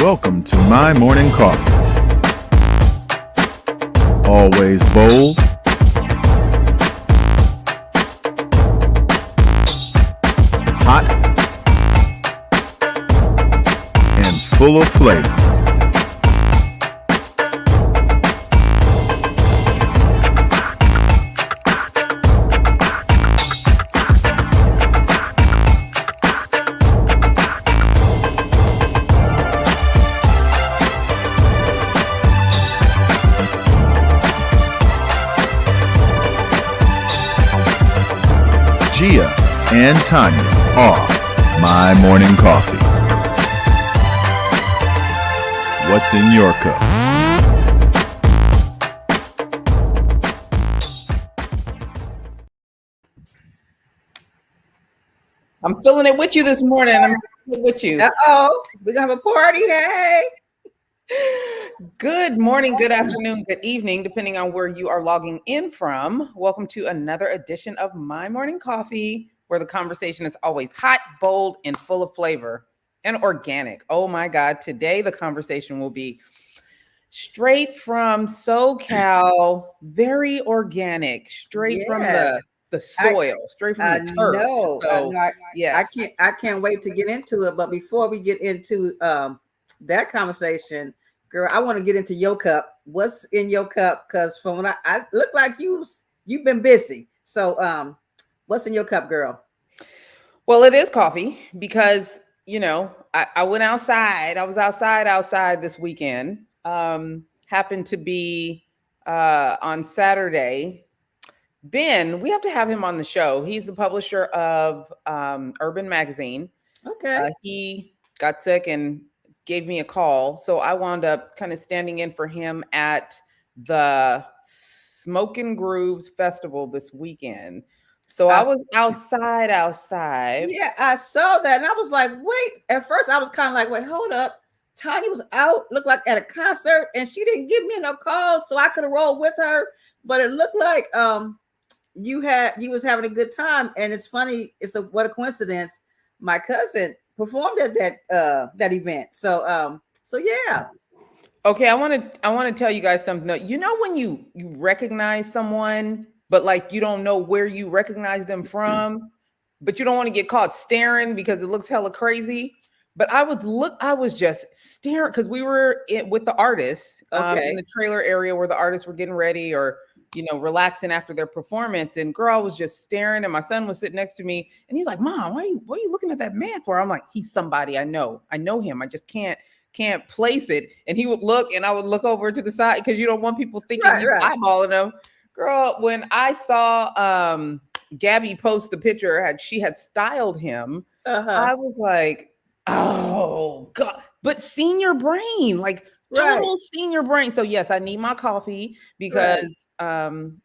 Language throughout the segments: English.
Welcome to my morning coffee. Always bold, hot, and full of flavor. Gia and Tonya are my morning coffee. What's in your cup? I'm feeling it with you this morning. I'm feeling it with you. Uh-oh, we're going to have a party. Hey. Good morning, good afternoon, good evening, depending on where you are logging in from. Welcome to another edition of My Morning Coffee, where the conversation is always hot, bold, and full of flavor and organic. Oh my God, today the conversation will be straight from SoCal, very organic, straight from the soil, straight from the turf. So, yes. I can't wait to get into it. But before we get into that conversation, girl, I want to get into your cup. What's in your cup? Because from when I look like you've been busy. So what's in your cup, girl? Well, it is coffee because, you know, I went outside. I was outside this weekend. Happened to be on Saturday. Ben, we have to have him on the show. He's the publisher of Urban Magazine. Okay. He got sick and gave me a call. So I wound up kind of standing in for him at the Smoke and Grooves Festival this weekend. So I was outside. Yeah, I saw that. And I was like, wait, at first I was kind of like, wait, hold up. Tanya was out, looked like at a concert, and she didn't give me no calls, so I could have rolled with her. But it looked like you was having a good time. And it's funny, what a coincidence. My cousin performed at that event. So yeah. Okay, I want to tell you guys something. You know when you recognize someone, but like you don't know where you recognize them from, but you don't want to get caught staring because it looks hella crazy. But I was just staring because we were with the artists in the trailer area where the artists were getting ready or, you know, relaxing after their performance. And girl was just staring, and my son was sitting next to me, and he's like, "Mom, what are you looking at that man for?" I'm like, "He's somebody I know him. I just can't place it." And he would look, and I would look over to the side because you don't want people thinking you're eyeballing them. Girl, when I saw Gabby post the picture, she had styled him. I was like, oh God, but senior brain, like total senior brain. So yes, I need my coffee because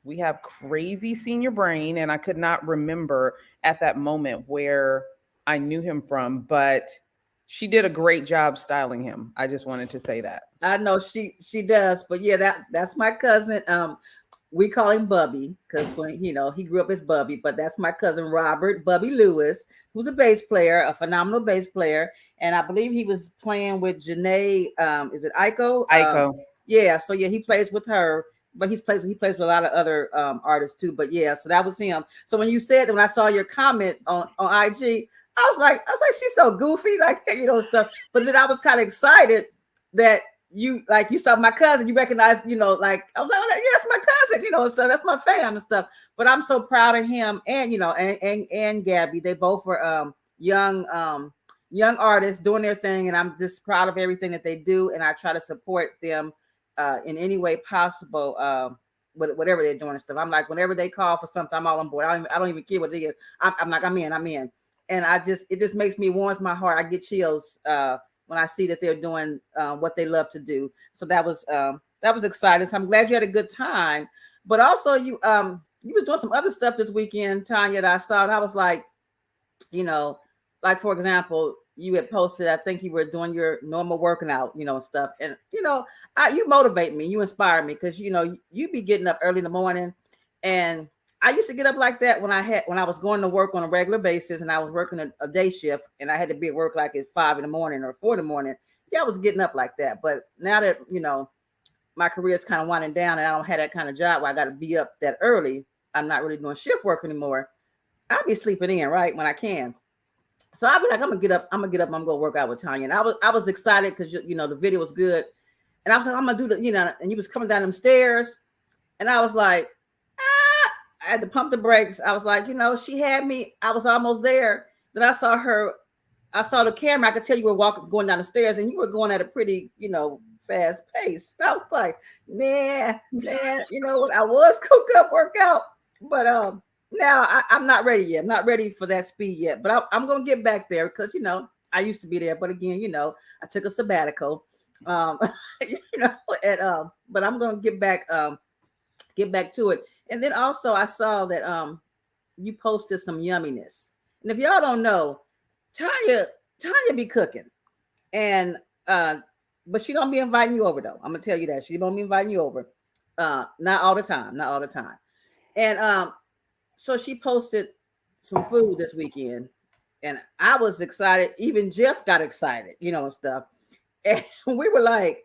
we have crazy senior brain, and I could not remember at that moment where I knew him from, but she did a great job styling him. I just wanted to say that. I know she does, but yeah, that's my cousin. We call him Bubby because when he grew up as Bubby, but that's my cousin Robert Bubby Lewis, who's a bass player, a phenomenal bass player, and I believe he was playing with Janae. Is it Aiko? Aiko. Yeah. So yeah, he plays with her, but he plays with a lot of other artists too. But yeah, so that was him. So when I saw your comment on IG, I was like, she's so goofy, like stuff. But then I was kind of excited that you saw my cousin, you recognize, like, I'm like, yeah, that's my cousin, so that's my fam and stuff. But I'm so proud of him and and Gabby. They both were young artists doing their thing, and I'm just proud of everything that they do, and I try to support them in any way possible. Whatever they're doing and stuff. I'm like, whenever they call for something, I'm all on board. I don't even care what it is. I'm like, I'm in. And it just makes me, warms my heart. I get chills when I see that they're doing what they love to do. So that was exciting. So I'm glad you had a good time. But also you was doing some other stuff this weekend, Tonya, that I saw, and I was like, like for example, you had posted, I think you were doing your normal working out, and stuff. And you motivate me, you inspire me because you be getting up early in the morning, and I used to get up like that when I was going to work on a regular basis, and I was working a day shift, and I had to be at work like at 5 in the morning or 4 in the morning. yeah, I was getting up like that. But now that, my career is kind of winding down and I don't have that kind of job where I got to be up that early, I'm not really doing shift work anymore. I'll be sleeping in, right, when I can. So I'll be like, I'm gonna get up, I'm gonna work out with Tonya. And I was excited because the video was good. And I was like, I'm gonna do and you was coming down them stairs, and I was like, I had to pump the brakes. I was like, she had me. I was almost there. Then I saw the camera. I could tell you were going down the stairs, and you were going at a pretty, fast pace. I was like, man, I was cook up, work out, but now I'm not ready yet. I'm not ready for that speed yet. But I'm gonna get back there because I used to be there. But again, I took a sabbatical. But I'm gonna get back to it. And then also I saw that you posted some yumminess. And if y'all don't know, Tonya be cooking. And but she don't be inviting you over though. I'm gonna tell you that. She don't be inviting you over. Not all the time. And so she posted some food this weekend. And I was excited. Even Jeff got excited, and stuff. And we were like,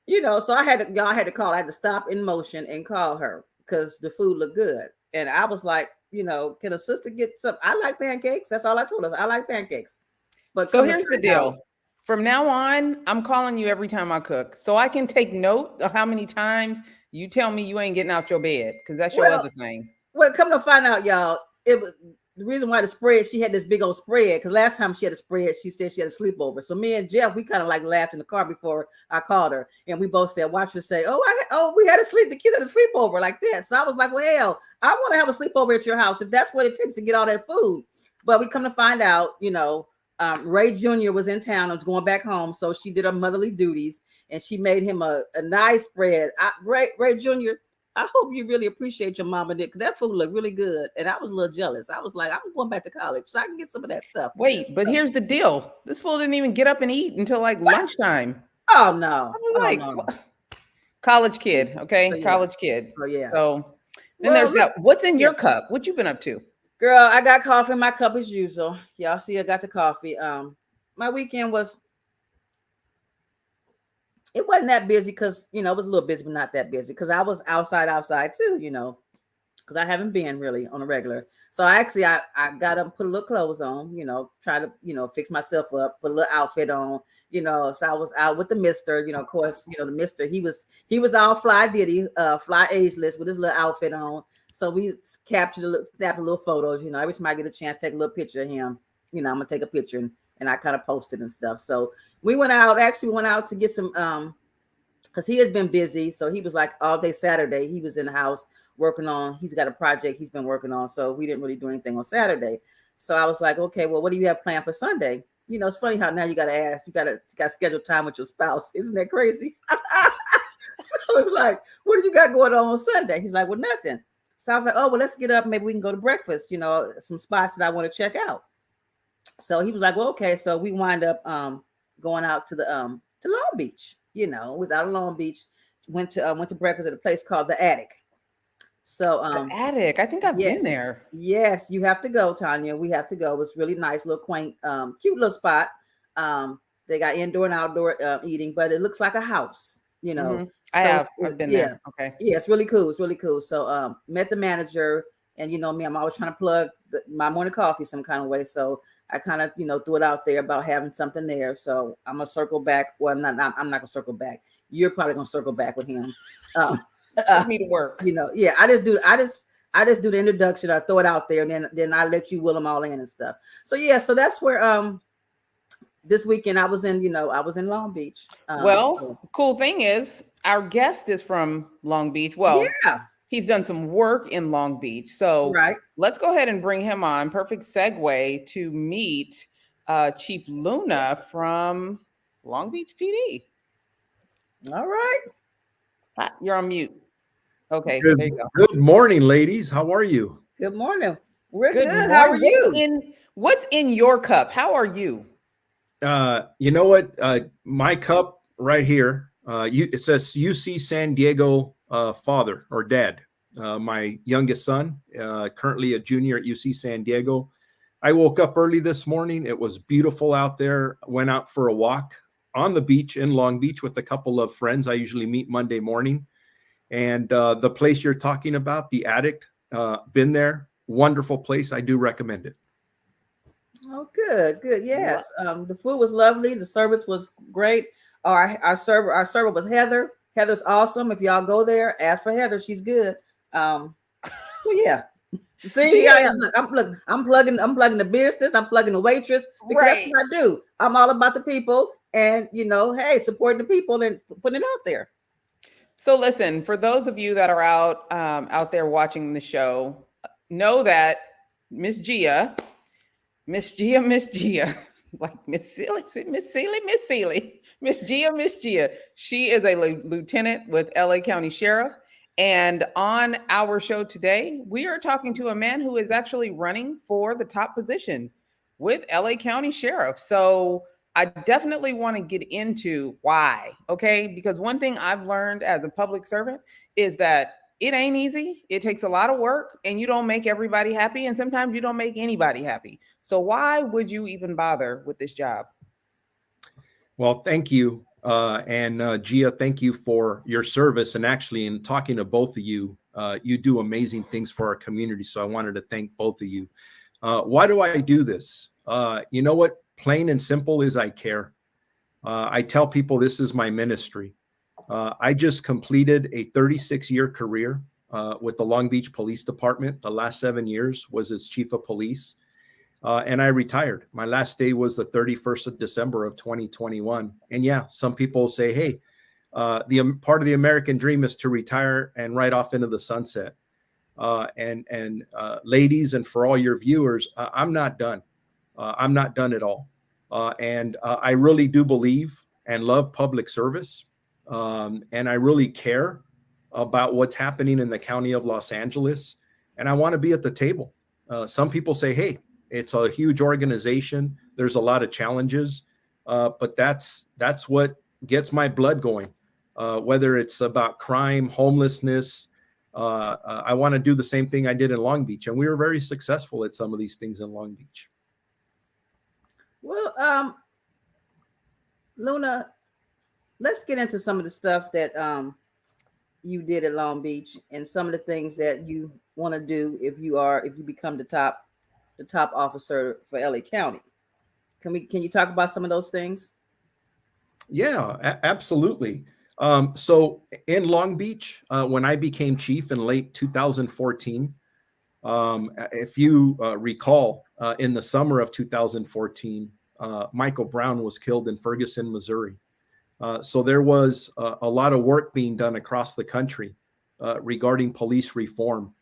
so I had to call. I had to stop in motion and call her because the food looked good. And I was like, can a sister get some? I like pancakes. That's all I told her. I like pancakes. But so here's the deal. From now on, I'm calling you every time I cook, so I can take note of how many times you tell me you ain't getting out your bed, because that's your other thing. Well, come to find out, y'all, it was the reason why the spread. She had this big old spread because last time she had a spread, she said she had a sleepover. So me and Jeff, we kind of like laughed in the car before I called her, and we both said, "Watch her say, we had a sleep. The kids had a sleepover like that." So I was like, "Well, hell, I want to have a sleepover at your house if that's what it takes to get all that food." But we come to find out, Ray Jr. was in town and was going back home. So she did her motherly duties and she made him a nice spread. Ray Jr., I hope you really appreciate your mama did, because that food looked really good. And I was a little jealous. I was like, I'm going back to college so I can get some of that stuff. Wait, but here's the deal. This fool didn't even get up and eat until like lunchtime. Oh, no. I was like, no. College kid. Okay. So, yeah. College kid. Oh, yeah. So then there's that. What's in your cup? What you been up to? Girl, I got coffee in my cup as usual. Y'all see, I got the coffee. My weekend it wasn't that busy because, it was a little busy, but not that busy because I was outside too, because I haven't been really on a regular. So I got up and put a little clothes on, try to, fix myself up, put a little outfit on, so I was out with the mister, of course, the mister, he was all fly diddy, fly ageless with his little outfit on. So we snapped a little photos, every time I get a chance, take a little picture of him, I'm gonna take a picture and I kind of posted and stuff. So we went out to get some, because he had been busy. So he was like all day Saturday, he was in the house working on, he's got a project he's been working on. So we didn't really do anything on Saturday. So I was like, okay, well, what do you have planned for Sunday? It's funny how now you got to ask, you got to schedule time with your spouse. Isn't that crazy? So it's like, what do you got going on Sunday? He's like, well, nothing. So I was like, oh, well, let's get up. Maybe we can go to breakfast, some spots that I want to check out. So he was like, well, okay. So we wind up going out to the to Long Beach, was out in Long Beach, went to breakfast at a place called The Attic. So The Attic, I think I've been there. Yes, you have to go, Tonya. We have to go. It's really nice, little quaint, cute little spot. They got indoor and outdoor eating, but it looks like a house, Mm-hmm. I've been there. Okay. Yeah, it's really cool. It's really cool. So met the manager, and me, I'm always trying to plug my morning coffee some kind of way. So I kind of, threw it out there about having something there. So I'm gonna circle back. Well, I'm not gonna circle back. You're probably gonna circle back with him. Me to work. Yeah. I just do the introduction. I throw it out there, and then I let you will them all in and stuff. So yeah, so that's where this weekend I was in Long Beach. Cool thing is our guest is from Long Beach. Well, yeah, he's done some work in Long Beach. So let's go ahead and bring him on. Perfect segue to meet Chief Luna from Long Beach PD. All right. You're on mute. Okay, there you go. Good morning, ladies. How are you? Good morning. We're good. How are you? What's in your cup? How are you? You know what? My cup right here, it says UC San Diego father or dad. My youngest son, currently a junior at UC San Diego. I woke up early this morning. It was beautiful out there. Went out for a walk. on the beach in Long Beach with a couple of friends. I usually meet Monday morning. And the place you're talking about, the Addict, been there. Wonderful place. I do recommend it. Oh, good. Yes. The food was lovely. The service was great. Our server was Heather. Heather's awesome. If y'all go there, ask for Heather. She's good. So yeah. See, I'm plugging the business. I'm plugging the waitress because that's what I do. I'm all about the people, and hey, supporting the people and putting it out there. So listen, for those of you that are out there watching the show, know that Miss Gia, like Miss Gia, she is a lieutenant with LA County Sheriff. And on our show today, we are talking to a man who is actually running for the top position with LA County Sheriff. So I definitely want to get into why, okay? Because one thing I've learned as a public servant is that it ain't easy. It takes a lot of work, and you don't make everybody happy, and sometimes you don't make anybody happy. So why would you even bother with this job? Well, thank you. And Gia, thank you for your service. And actually, in talking to both of you, you do amazing things for our community. So I wanted to thank both of you. Why do I do this? You know what? Plain and simple is I care. I tell people this is my ministry. I just completed a 36-year career with the Long Beach Police Department. The last 7 years was as chief of police. And I retired. My last day was the 31st of December of 2021. And yeah, some people say, hey, the part of the American dream is to retire and ride off into the sunset. And ladies, and for all your viewers, I'm not done. I'm not done at all. And I really do believe and love public service. And I really care about what's happening in the county of Los Angeles. And I want to be at the table. Some people say, hey, it's a huge organization. There's a lot of challenges, but that's what gets my blood going. Whether it's about crime, homelessness, I want to do the same thing I did in Long Beach, and we were very successful at some of these things in Long Beach. Well, Luna, let's get into some of the stuff that you did at Long Beach and some of the things that you want to do if you become the top officer for LA County. Can you talk about some of those things? Yeah, absolutely. So in Long Beach, when I became chief in late 2014, if you recall, in the summer of 2014, Michael Brown was killed in Ferguson, Missouri. So there was a lot of work being done across the country regarding police reform.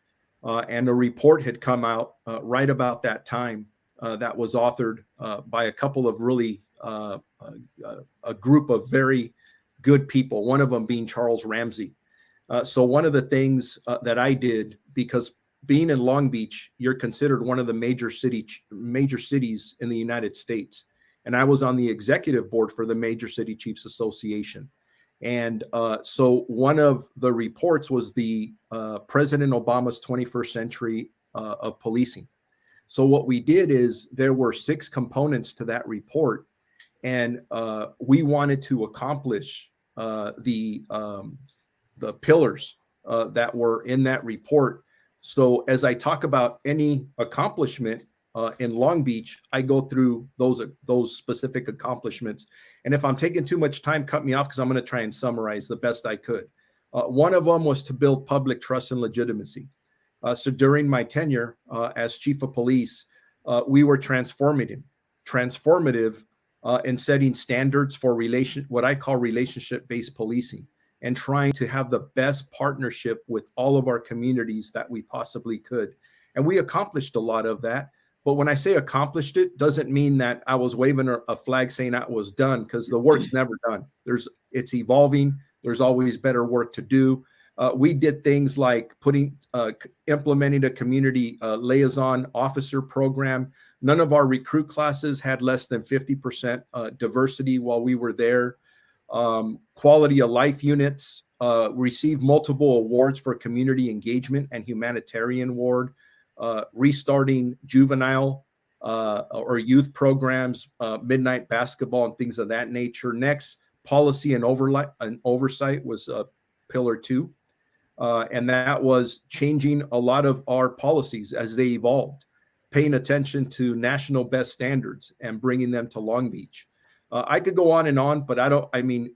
And a report had come out right about that time that was authored by a couple of really a group of very good people, one of them being Charles Ramsey. So one of the things that I did, because being in Long Beach, you're considered one of the major cities in the United States. And I was on the executive board for the Major City Chiefs Association. And so one of the reports was the President Obama's 21st century of policing. So what we did is there were 6 components to that report, and we wanted to accomplish the pillars that were in that report. So as I talk about any accomplishment in Long Beach, I go through those specific accomplishments. And if I'm taking too much time, cut me off, because I'm going to try and summarize the best I could. One of them was to build public trust and legitimacy. So during my tenure as chief of police, we were transformative in setting standards for what I call relationship-based policing, and trying to have the best partnership with all of our communities that we possibly could. And we accomplished a lot of that. But when I say accomplished, it doesn't mean that I was waving a flag saying that was done, because the work's never done. It's evolving. There's always better work to do. We did things like implementing a community liaison officer program. None of our recruit classes had less than 50% diversity while we were there. Quality of life units received multiple awards for community engagement and humanitarian award. Restarting juvenile or youth programs, midnight basketball and things of that nature. Next, policy and oversight was pillar 2. And that was changing a lot of our policies as they evolved, paying attention to national best standards and bringing them to Long Beach. I could go on, but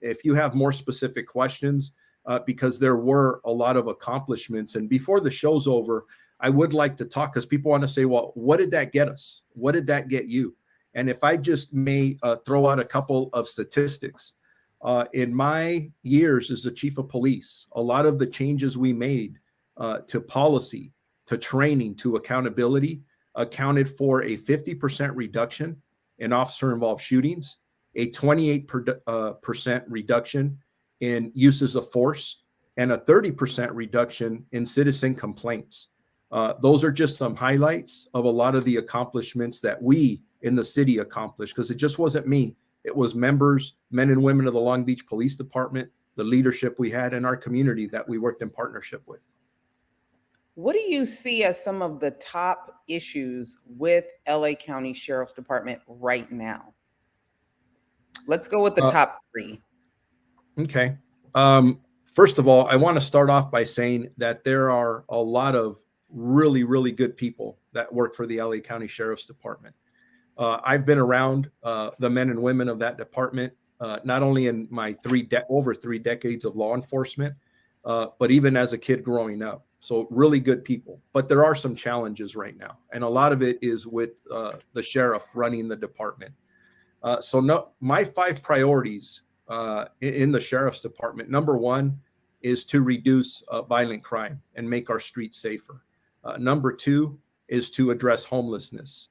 if you have more specific questions, because there were a lot of accomplishments. And before the show's over, I would like to talk, because people want to say, well, what did that get us? What did that get you? And if I just may throw out a couple of statistics. In my years as the chief of police, a lot of the changes we made to policy, to training, to accountability accounted for a 50% reduction in officer-involved shootings, a 28% reduction in uses of force, and a 30% reduction in citizen complaints. Those are just some highlights of a lot of the accomplishments that we in the city accomplished, because it just wasn't me. It was members, men and women of the Long Beach Police Department, the leadership we had in our community that we worked in partnership with. What do you see as some of the top issues with LA County Sheriff's Department right now? Let's go with the top 3. Okay. First of all, I want to start off by saying that there are a lot of really, really good people that work for the LA County Sheriff's Department. I've been around the men and women of that department, not only in my over 3 decades of law enforcement, but even as a kid growing up. So really good people. But there are some challenges right now. And a lot of it is with the sheriff running the department. My 5 priorities in the sheriff's department, number 1 is to reduce violent crime and make our streets safer. Number 2 is to address homelessness.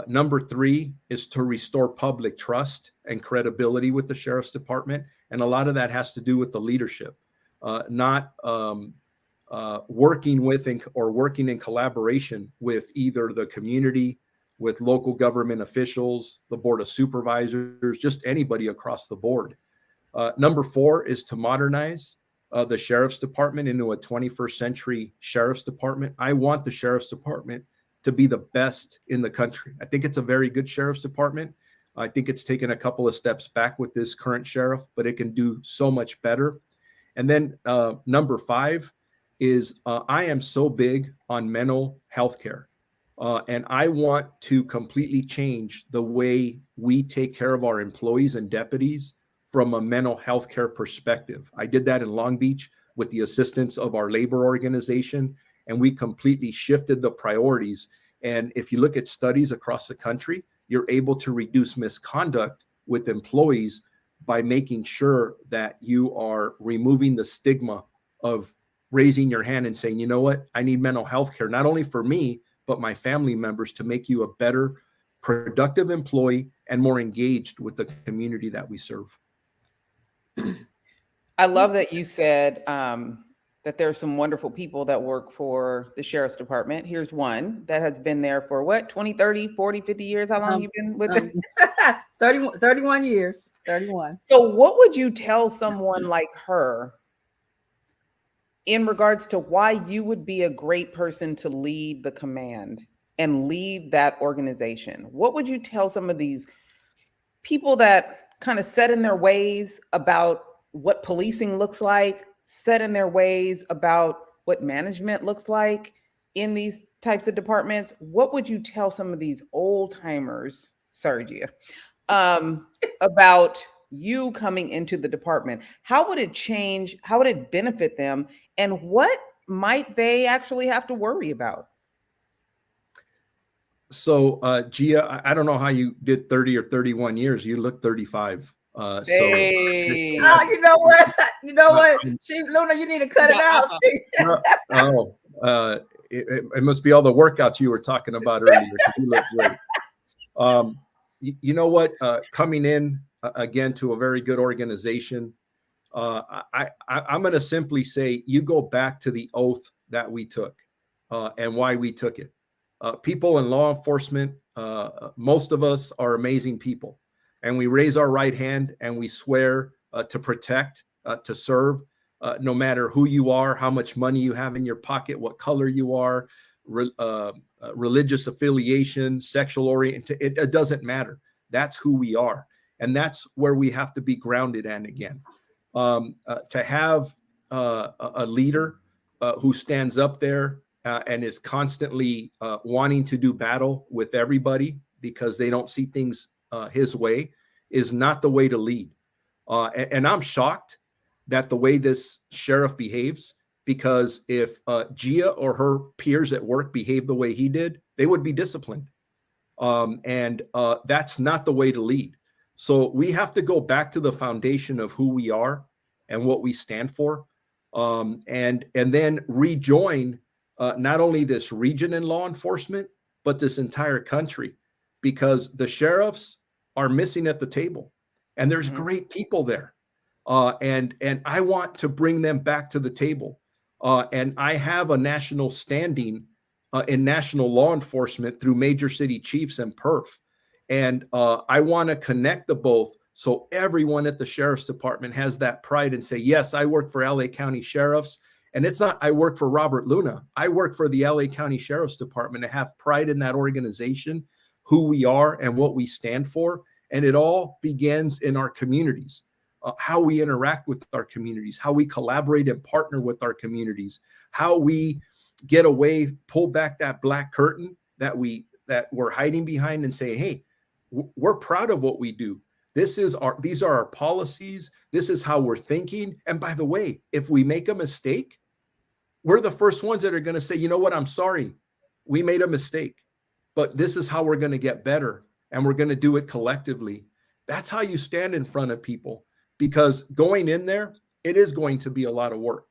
Number 3 is to restore public trust and credibility with the sheriff's department. And a lot of that has to do with the leadership, not working with or working in collaboration with either the community, with local government officials, the board of supervisors, just anybody across the board. Number 4 is to modernize the sheriff's department into a 21st century sheriff's department. I want the sheriff's department to be the best in the country. I think it's a very good sheriff's department. I think it's taken a couple of steps back with this current sheriff, but it can do so much better. And then number 5 is I am so big on mental health care. And I want to completely change the way we take care of our employees and deputies from a mental health care perspective. I did that in Long Beach with the assistance of our labor organization, and we completely shifted the priorities. And if you look at studies across the country, you're able to reduce misconduct with employees by making sure that you are removing the stigma of raising your hand and saying, you know what, I need mental health care, not only for me, but my family members, to make you a better, productive employee and more engaged with the community that we serve. I love that you said that there are some wonderful people that work for the sheriff's department. Here's one that has been there for what, 20, 30, 40, 50 years? How long you been with it? 31 years, 31. So what would you tell someone like her in regards to why you would be a great person to lead the command and lead that organization? What would you tell some of these people that kind of set in their ways about what policing looks like, set in their ways about what management looks like in these types of departments? What would you tell some of these old timers, sorry, Gia, about you coming into the department? How would it change? How would it benefit them? And what might they actually have to worry about? So, Gia, I don't know how you did 30 or 31 years. You look 35. Hey. Oh, you know what? You know what? Luna, you need to cut it out. It must be all the workouts you were talking about earlier. You look great. You know what? Coming in again to a very good organization, I'm going to simply say you go back to the oath that we took and why we took it. People in law enforcement, most of us are amazing people, and we raise our right hand and we swear to protect, to serve, no matter who you are, how much money you have in your pocket, what color you are, religious affiliation, sexual orientation. It doesn't matter. That's who we are. And that's where we have to be grounded in again. To have a leader who stands up there and is constantly wanting to do battle with everybody because they don't see things his way is not the way to lead. And I'm shocked that the way this sheriff behaves, because if Gia or her peers at work behave the way he did, they would be disciplined. And that's not the way to lead. So we have to go back to the foundation of who we are and what we stand for, and then rejoin not only this region in law enforcement, but this entire country, because the sheriffs are missing at the table, and there's great people there, and I want to bring them back to the table, and I have a national standing in national law enforcement through major city chiefs and perf. And I want to connect the both so everyone at the sheriff's department has that pride and say, yes, I work for LA County Sheriffs. And it's not, I work for Robert Luna. I work for the LA County Sheriff's Department, to have pride in that organization, who we are and what we stand for. And it all begins in our communities, how we interact with our communities, how we collaborate and partner with our communities, how we get away, pull back that black curtain that we're hiding behind and say, hey, we're proud of what we do. These are our policies. This is how we're thinking. And by the way, if we make a mistake, we're the first ones that are going to say, you know what, I'm sorry, we made a mistake, but this is how we're going to get better. And we're going to do it collectively. That's how you stand in front of people, because going in there, it is going to be a lot of work.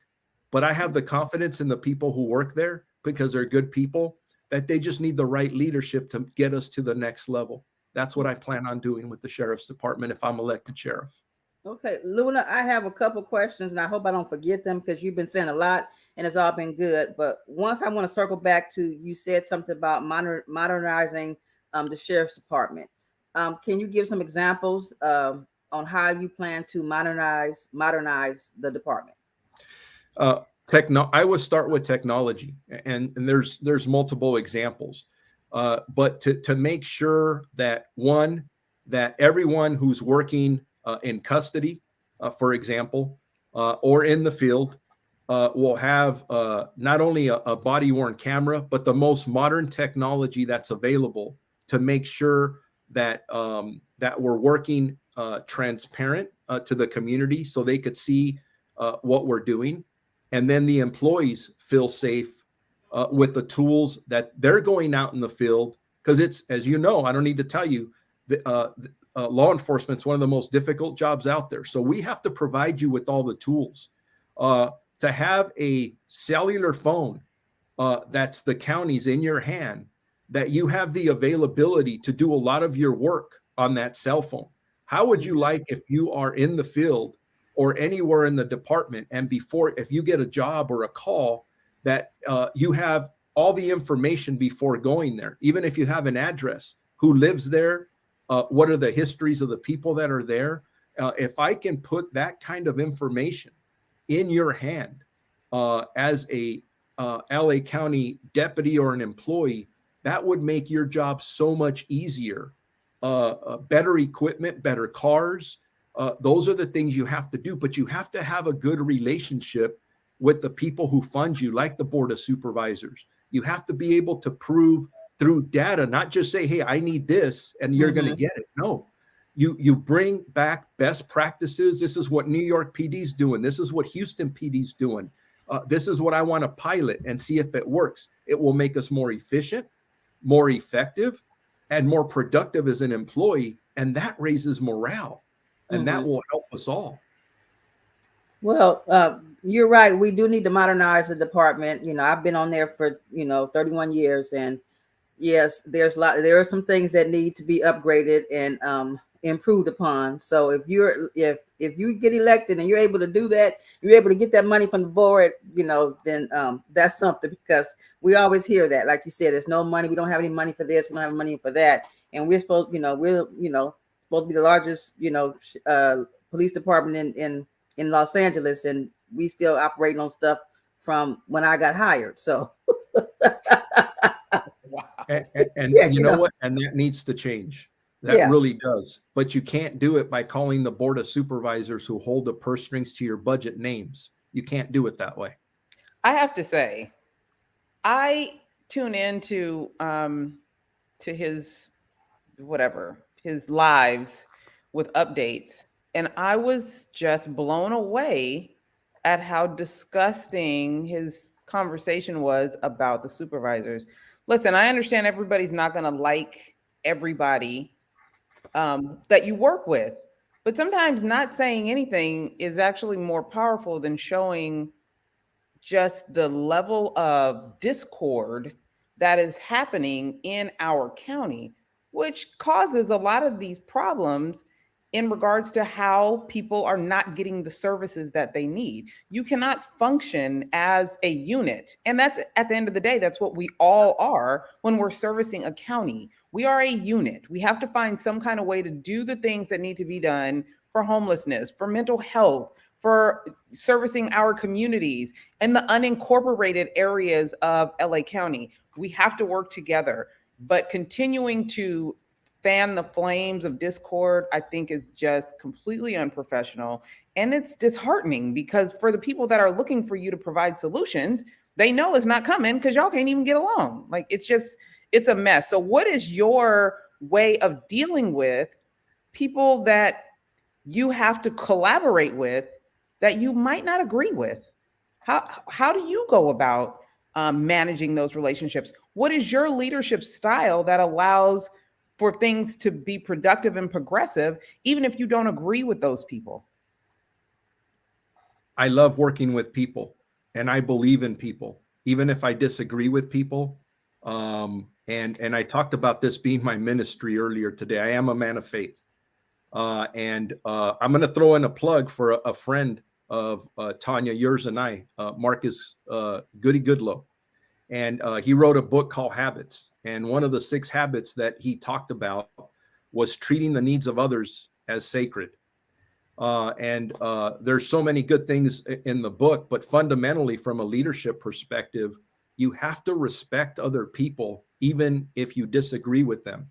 But I have the confidence in the people who work there, because they're good people, that they just need the right leadership to get us to the next level. That's what I plan on doing with the sheriff's department if I'm elected sheriff. Okay, Luna, I have a couple questions, and I hope I don't forget them, because you've been saying a lot and it's all been good. But once I want to circle back to, you said something about modernizing the sheriff's department. Can you give some examples on how you plan to modernize the department? I would start with technology, and there's multiple examples. But to make sure that everyone who's working in custody, for example, or in the field, will have not only a body-worn camera, but the most modern technology that's available, to make sure that we're working transparent to the community, so they could see what we're doing, and then the employees feel safe with the tools that they're going out in the field. Because it's, as you know, I don't need to tell you, law enforcement is one of the most difficult jobs out there. So we have to provide you with all the tools. To have a cellular phone that's the county's in your hand, that you have the availability to do a lot of your work on that cell phone. How would you like if you are in the field or anywhere in the department, and if you get a job or a call, that you have all the information before going there, even if you have an address, who lives there, what are the histories of the people that are there. If I can put that kind of information in your hand as a LA County deputy or an employee, that would make your job so much easier. Better equipment, better cars. Those are the things you have to do, but you have to have a good relationship with the people who fund you, like the board of supervisors. You have to be able to prove through data, not just say, hey, I need this and you're going to get it. No, you bring back best practices. This is what New York PD's doing. This is what Houston PD's doing. This is what I want to pilot and see if it works. It will make us more efficient, more effective, and more productive as an employee. And that raises morale, and that will help us all. Well, you're right. We do need to modernize the department. You know, I've been on there for 31 years, and yes, there are some things that need to be upgraded and improved upon. So if you get elected and you're able to do that, you're able to get that money from the board, then that's something, because we always hear that, like you said, there's no money. We don't have any money for this. We don't have money for that, and we're supposed, we're supposed to be the largest, police department in Los Angeles, and we still operating on stuff from when I got hired. So Wow. And Yeah, you know what? And that needs to change. That Yeah. really does. But you can't do it by calling the board of supervisors who hold the purse strings to your budget names. You can't do it that way. I have to say, I tune into to his whatever his lives with updates, and I was just blown away at how disgusting his conversation was about the supervisors. Listen, I understand everybody's not going to like everybody that you work with, but sometimes not saying anything is actually more powerful than showing just the level of discord that is happening in our county, which causes a lot of these problems in regards to how people are not getting the services that they need. You cannot function as a unit. And that's at the end of the day, that's what we all are when we're servicing a county. We are a unit. We have to find some kind of way to do the things that need to be done for homelessness, for mental health, for servicing our communities and the unincorporated areas of LA County. We have to work together, but continuing to fan the flames of discord, I think is just completely unprofessional. And it's disheartening because for the people that are looking for you to provide solutions, they know it's not coming because y'all can't even get along. Like it's a mess. So what is your way of dealing with people that you have to collaborate with that you might not agree with? How do you go about managing those relationships? What is your leadership style that allows for things to be productive and progressive, even if you don't agree with those people? I love working with people, and I believe in people, even if I disagree with people. And I talked about this being my ministry earlier today. I am a man of faith. And I'm going to throw in a plug for a friend of Tonya, yours and I, Marcus Goody Goodlow. And he wrote a book called Habits. And one of the 6 habits that he talked about was treating the needs of others as sacred. And there's so many good things in the book, but fundamentally, from a leadership perspective, you have to respect other people, even if you disagree with them.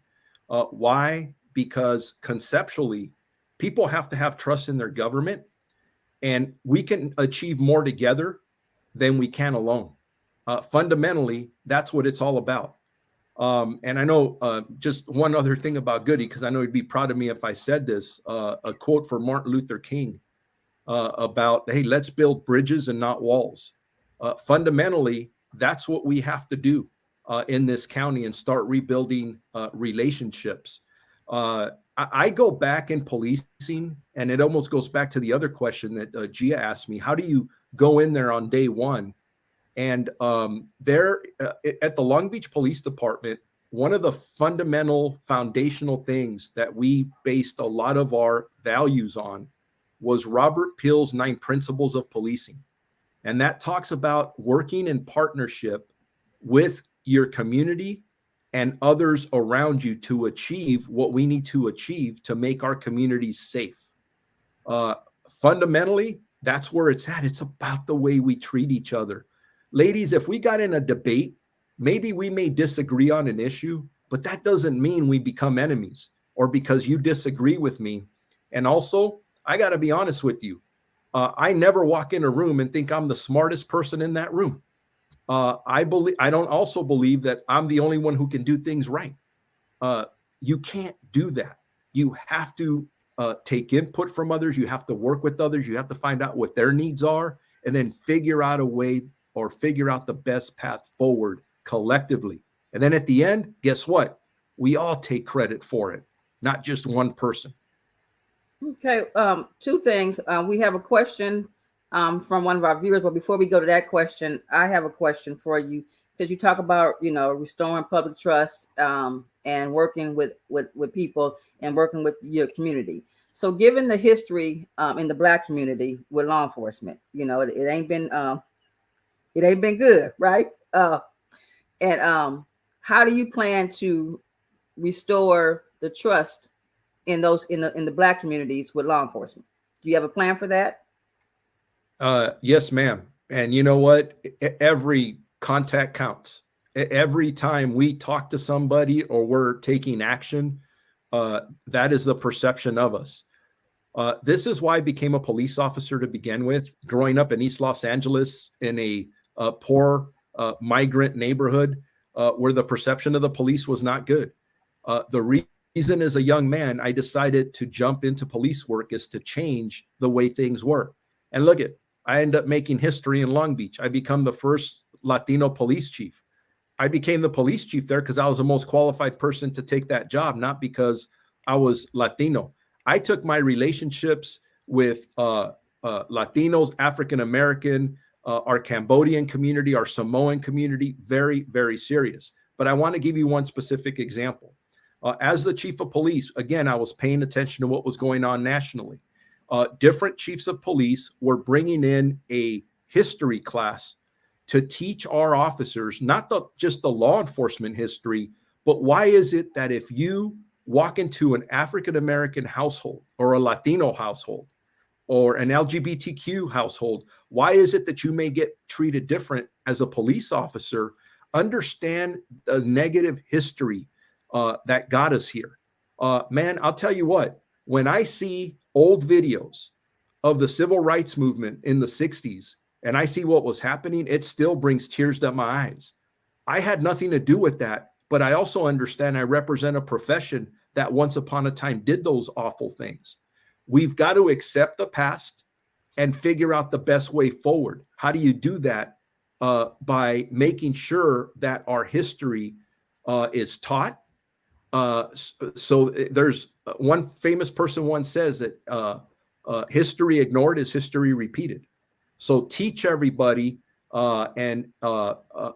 Why? Because conceptually, people have to have trust in their government, and we can achieve more together than we can alone. Fundamentally, that's what it's all about. And I know just one other thing about Goody, because I know he'd be proud of me if I said this, a quote for Martin Luther King about, hey, let's build bridges and not walls. Fundamentally, that's what we have to do in this county and start rebuilding relationships. I go back in policing, and it almost goes back to the other question that Gia asked me. How do you go in there on day one? And there at the Long Beach Police Department, one of the fundamental foundational things that we based a lot of our values on was Robert Peel's 9 Principles of Policing. And that talks about working in partnership with your community and others around you to achieve what we need to achieve to make our communities safe. Fundamentally, that's where it's at. It's about the way we treat each other. Ladies, if we got in a debate, maybe we may disagree on an issue, but that doesn't mean we become enemies or because you disagree with me. And also, I got to be honest with you. I never walk in a room and think I'm the smartest person in that room. I don't also believe that I'm the only one who can do things right. You can't do that. You have to take input from others. You have to work with others. You have to find out what their needs are and then figure out a way or figure out the best path forward collectively. And then at the end, guess what? We all take credit for it, not just one person. Okay, 2 things. We have a question from one of our viewers, but before we go to that question, I have a question for you, because you talk about, restoring public trust and working with people and working with your community. So given the history in the Black community with law enforcement, it ain't been good, right? And how do you plan to restore the trust in the Black communities with law enforcement? Do you have a plan for that? Yes, ma'am. And you know what? Every contact counts. every time we talk to somebody or we're taking action, that is the perception of us. This is why I became a police officer to begin with. Growing up in East Los Angeles in a poor migrant neighborhood where the perception of the police was not good. The reason as a young man I decided to jump into police work is to change the way things were. And look at, I end up making history in Long Beach. I become the first Latino police chief. I became the police chief there because I was the most qualified person to take that job, not because I was Latino. I took my relationships with Latinos, African American, our Cambodian community, our Samoan community, very, very serious. But I want to give you one specific example. As the chief of police, again, I was paying attention to what was going on nationally. Different chiefs of police were bringing in a history class to teach our officers, not just the law enforcement history, but why is it that if you walk into an African-American household or a Latino household or an LGBTQ household, why is it that you may get treated different as a police officer? Understand the negative history that got us here. Man, I'll tell you what, when I see old videos of the civil rights movement in the 60s and I see what was happening, it still brings tears to my eyes. I had nothing to do with that, but I also understand I represent a profession that once upon a time did those awful things. We've got to accept the past and figure out the best way forward. How do you do that? By making sure that our history is taught. So there's one famous person once says that history ignored is history repeated. So teach everybody and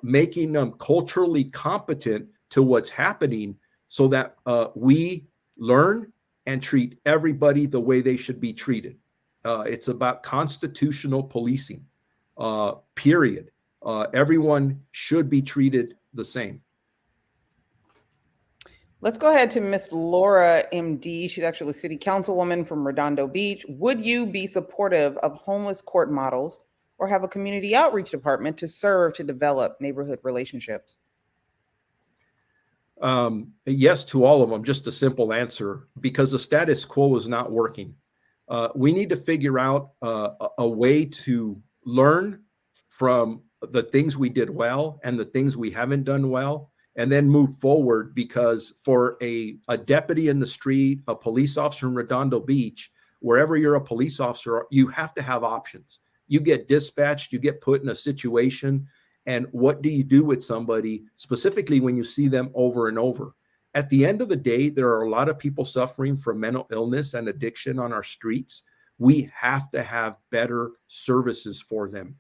making them culturally competent to what's happening so that we learn and treat everybody the way they should be treated. It's about constitutional policing, period. Everyone should be treated the same. Let's go ahead to Miss Laura, MD. She's actually a city councilwoman from Redondo Beach. Would you be supportive of homeless court models or have a community outreach department to serve to develop neighborhood relationships? Yes to all of them. Just a simple answer, because the status quo is not working. We need to figure out a way to learn from the things we did well and the things we haven't done well, and then move forward, because for a deputy in the street, a police officer in Redondo Beach, wherever you're a police officer, you have to have options. You get dispatched, you get put in a situation, and what do you do with somebody, specifically when you see them over and over? At the end of the day, there are a lot of people suffering from mental illness and addiction on our streets. We have to have better services for them.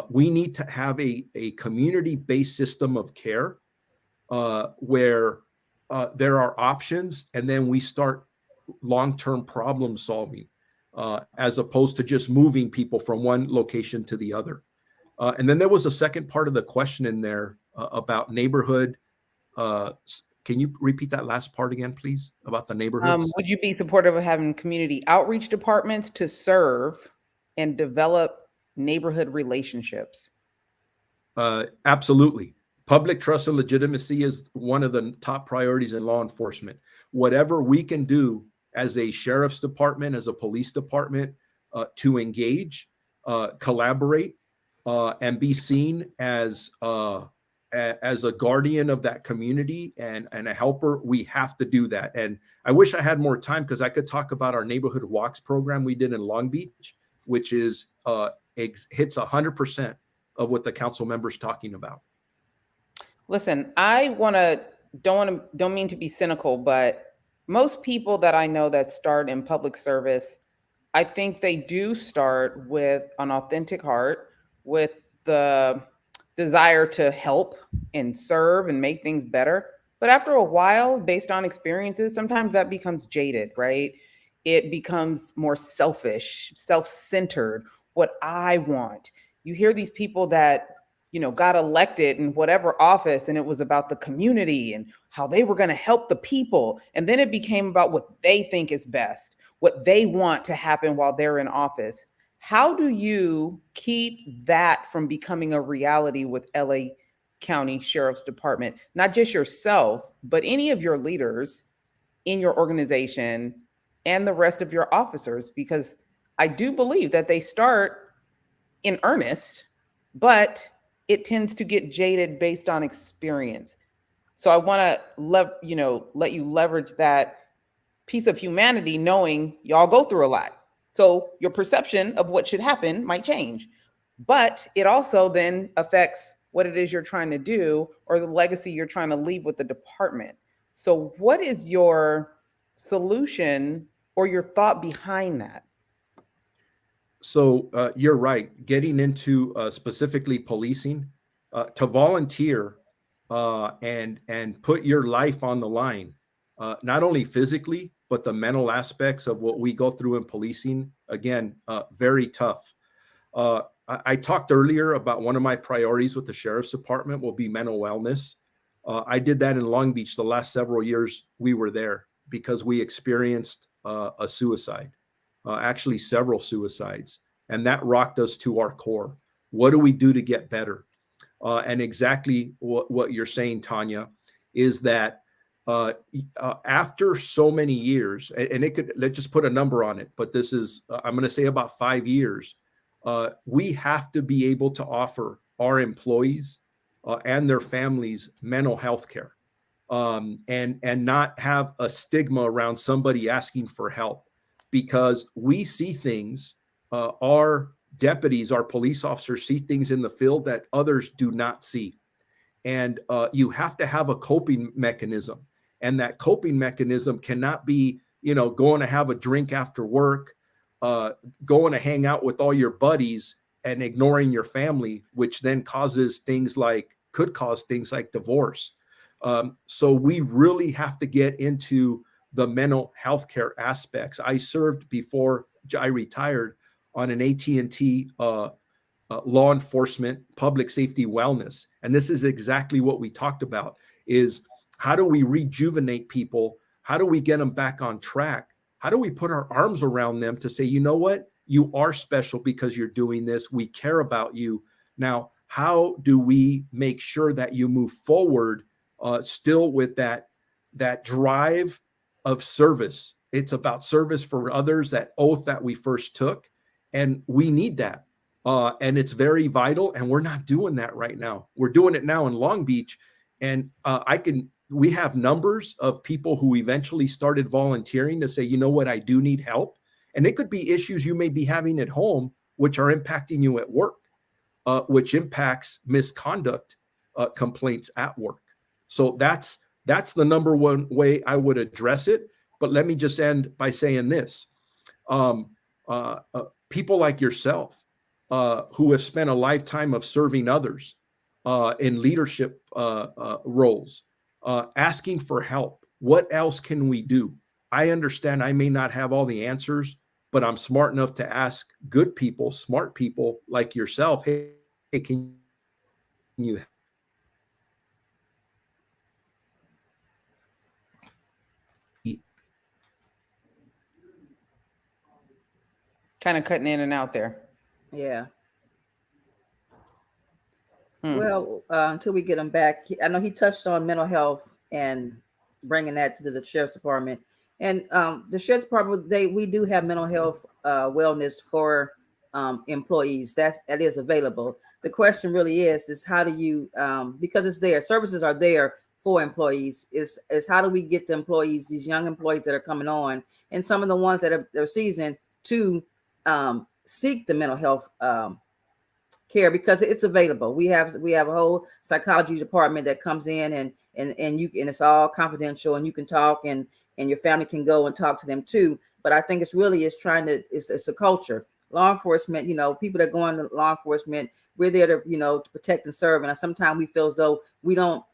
We need to have a community-based system of care where there are options, and then we start long-term problem solving as opposed to just moving people from one location to the other. And then there was a second part of the question in there about neighborhood. Can you repeat that last part again, please, about the neighborhoods? Would you be supportive of having community outreach departments to serve and develop neighborhood relationships? Absolutely. Public trust and legitimacy is one of the top priorities in law enforcement. Whatever we can do as a sheriff's department, as a police department, to engage, collaborate, and be seen as a guardian of that community and a helper, we have to do that. And I wish I had more time, because I could talk about our neighborhood walks program we did in Long Beach, which is hits 100% of what the council member's talking about. Listen, don't mean to be cynical, but most people that I know that start in public service, I think they do start with an authentic heart, with the desire to help and serve and make things better. But after a while, based on experiences, sometimes that becomes jaded, right? It becomes more selfish, self-centered, what I want. You hear these people that, got elected in whatever office, and it was about the community and how they were going to help the people. And then it became about what they think is best, what they want to happen while they're in office. How do you keep that from becoming a reality with LA County Sheriff's Department, not just yourself, but any of your leaders in your organization and the rest of your officers? Because I do believe that they start in earnest, but it tends to get jaded based on experience. So I want to let you leverage that piece of humanity, knowing y'all go through a lot. So your perception of what should happen might change, but it also then affects what it is you're trying to do or the legacy you're trying to leave with the department. So what is your solution or your thought behind that? So you're right. Getting into specifically policing, to volunteer and put your life on the line, not only physically but the mental aspects of what we go through in policing. Again, very tough. I talked earlier about one of my priorities with the Sheriff's Department will be mental wellness. I did that in Long Beach the last several years we were there because we experienced a suicide. Actually several suicides, and that rocked us to our core. What do we do to get better? And exactly what you're saying, Tonya, is that after so many years, and it could, let's just put a number on it, but this is, I'm going to say about 5 years, we have to be able to offer our employees and their families mental health care, and not have a stigma around somebody asking for help. Because we see things, our deputies, our police officers see things in the field that others do not see. And you have to have a coping mechanism. And that coping mechanism cannot be, going to have a drink after work, going to hang out with all your buddies and ignoring your family, which then could cause things like divorce. So we really have to get into the mental health care aspects. I served before I retired on an AT&T law enforcement, public safety wellness. And this is exactly what we talked about, is how do we rejuvenate people? How do we get them back on track? How do we put our arms around them to say, you know what, you are special because you're doing this. We care about you. Now, how do we make sure that you move forward still with that drive of service? It's about service for others, that oath that we first took. And we need that. And it's very vital. And we're not doing that right now. We're doing it now in Long Beach. And we have numbers of people who eventually started volunteering to say, you know what, I do need help. And it could be issues you may be having at home, which are impacting you at work, which impacts misconduct complaints at work. So that's the number one way I would address it. But let me just end by saying this. People like yourself who have spent a lifetime of serving others in leadership roles, asking for help. What else can we do? I understand I may not have all the answers, but I'm smart enough to ask good people, smart people like yourself, hey, can you Kind of cutting in and out there. Yeah. Well, until we get him back, I know he touched on mental health and bringing that to the Sheriff's Department. And the Sheriff's Department, we do have mental health wellness for employees. That is available. The question really is how do you, because it's there, services are there for employees, is how do we get the employees, these young employees that are coming on, and some of the ones that are seasoned, to seek the mental health care, because it's available. We have a whole psychology department that comes in and it's all confidential, and you can talk, and your family can go and talk to them too. But I think it's a culture. Law enforcement, people that go into law enforcement, we're there to, to protect and serve. And sometimes we feel as though we don't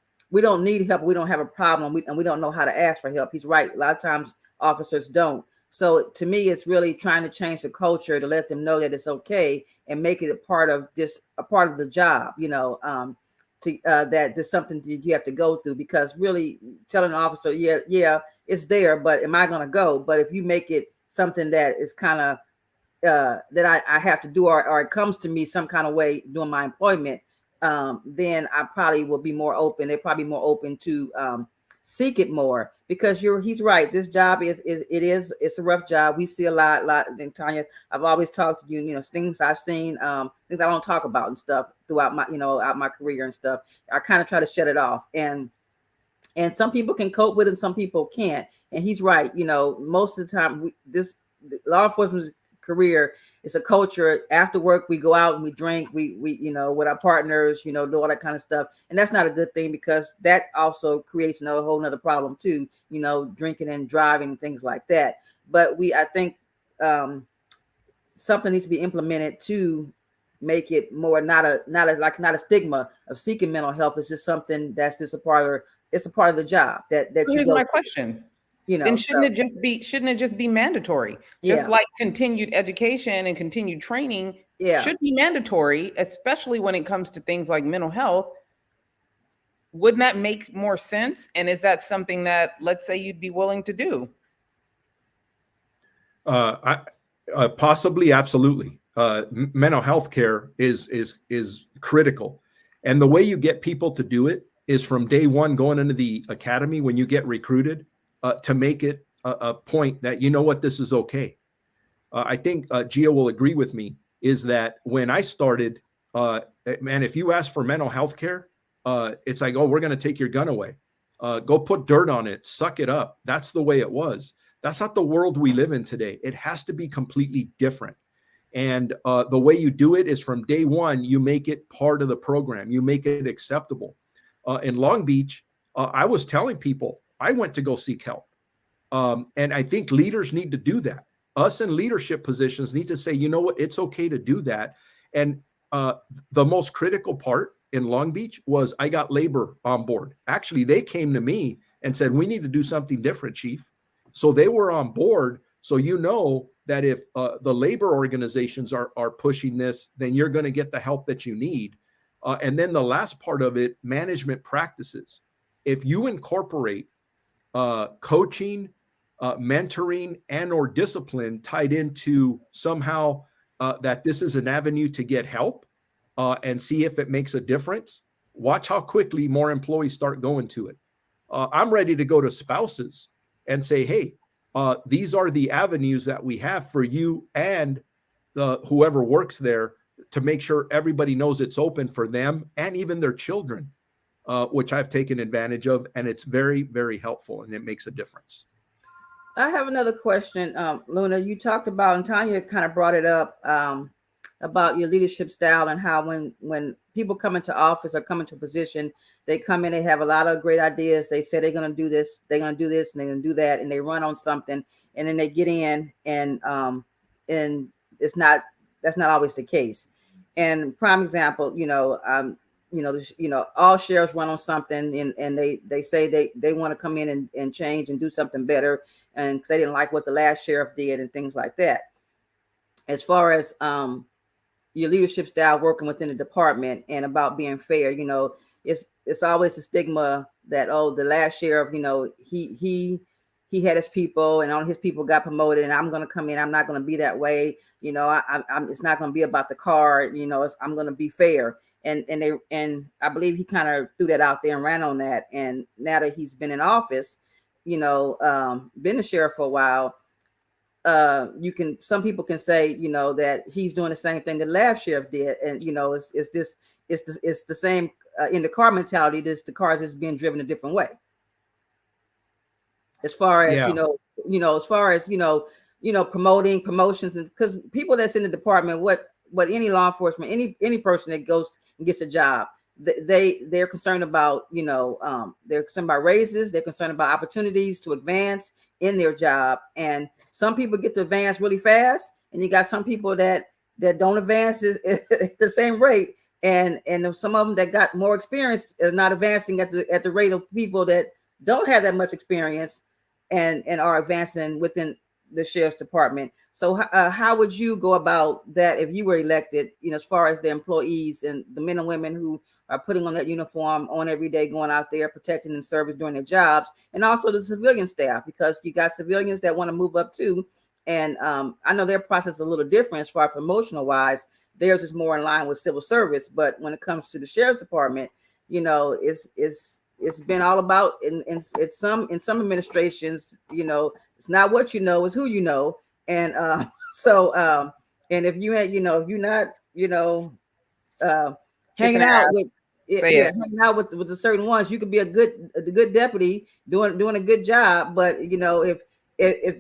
need help. We don't have a problem. And we don't know how to ask for help. He's right. A lot of times officers don't. So to me, it's really trying to change the culture to let them know that it's okay and make it a part of the job, that there's something that you have to go through. Because really telling an officer, yeah, it's there, but am I going to go? But if you make it something that is kind of that I have to do, or it comes to me some kind of way during my employment, then I probably will be more open. They're probably more open to seek it more, because he's right. This job it's a rough job. We see a lot. And Tonya, I've always talked to you, things I've seen, things I don't talk about and stuff throughout my, out my career and stuff. I kind of try to shut it off, and some people can cope with it, and some people can't. And he's right. Most of the time, the law enforcement's career is a culture. After work, we go out and we drink, we with our partners, do all that kind of stuff. And that's not a good thing, because that also creates a whole nother problem too, drinking and driving and things like that. But I think something needs to be implemented to make it more not a stigma of seeking mental health. It's just something that's just a part of the job that Here's my question. Then shouldn't it just be mandatory? Just like continued education and continued training should be mandatory, especially when it comes to things like mental health. Wouldn't that make more sense? And is that something that, let's say, you'd be willing to do? Possibly, absolutely. Mental health care is critical, and the way you get people to do it is from day one, going into the academy when you get recruited, to make it a point that, what, this is okay. I think Gia will agree with me, is that when I started, man, if you ask for mental health care, it's like, oh, we're going to take your gun away. Go put dirt on it, suck it up. That's the way it was. That's not the world we live in today. It has to be completely different. And the way you do it is from day one, you make it part of the program. You make it acceptable. In Long Beach, I was telling people, I went to go seek help. And I think leaders need to do that. Us in leadership positions need to say, you know what, it's okay to do that. And the most critical part in Long Beach was I got labor on board. Actually, they came to me and said, we need to do something different, Chief. So they were on board. So that if the labor organizations are pushing this, then you're going to get the help that you need. And then the last part of it, management practices. If you incorporate coaching, mentoring, and or discipline tied into somehow that this is an avenue to get help and see if it makes a difference, watch how quickly more employees start going to it. I'm ready to go to spouses and say, hey, these are the avenues that we have for you and whoever works there, to make sure everybody knows it's open for them and even their children, which I've taken advantage of. And it's very, very helpful, and it makes a difference. I have another question. Luna, you talked about, and Tonya kind of brought it up, about your leadership style, and how when people come into office or come into a position, they come in, they have a lot of great ideas. They say they're going to do this, they're going to do this, and they're going to do that, and they run on something, and then they get in, and that's not always the case. And prime example, all sheriffs run on something, and they say they want to come in and change and do something better, and because they didn't like what the last sheriff did and things like that. As far as your leadership style working within the department and about being fair, it's always the stigma that, oh, the last sheriff, he had his people, and all his people got promoted, and I'm going to come in, I'm not going to be that way. It's not going to be about the card. I'm going to be fair. And I believe he kind of threw that out there and ran on that. And now that he's been in office, been the sheriff for a while, some people can say, that he's doing the same thing the last sheriff did. And, it's the same in the car mentality. The cars is being driven a different way. As far as, promoting promotions, and because people that's in the department, what any law enforcement, any person that goes and gets a job, they're concerned about, they're concerned about raises, they're concerned about opportunities to advance in their job. And some people get to advance really fast, and you got some people that don't advance at the same rate. And some of them that got more experience are not advancing at the rate of people that don't have that much experience and are advancing within the sheriff's department. So how would you go about that if you were elected, as far as the employees and the men and women who are putting on that uniform on every day, going out there, protecting and serving, doing their jobs, and also the civilian staff, because you got civilians that want to move up too. And I know their process is a little different as far as promotional wise. Theirs is more in line with civil service. But when it comes to the sheriff's department, you know, it's been all about in some administrations, you know, it's not what you know, it's who you know. And and if you had, you know, if you're not, you know, hanging out with hanging out with the certain ones, you could be a good deputy doing a good job. But you know, if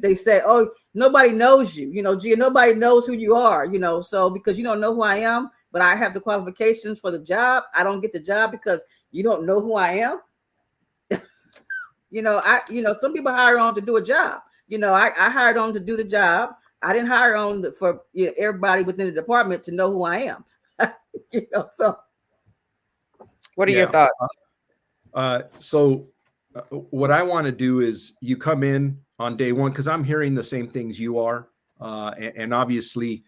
they say, oh, nobody knows you, you know, Gia, nobody knows who you are, you know, so because you don't know who I am, but I have the qualifications for the job, I don't get the job because you don't know who I am. You know, some people hire on to do a job. You know, I hired on to do the job. I didn't hire on for everybody within the department to know who I am. You know, so what are your thoughts? So what I want to do is you come in on day one, because I'm hearing the same things you are. And obviously,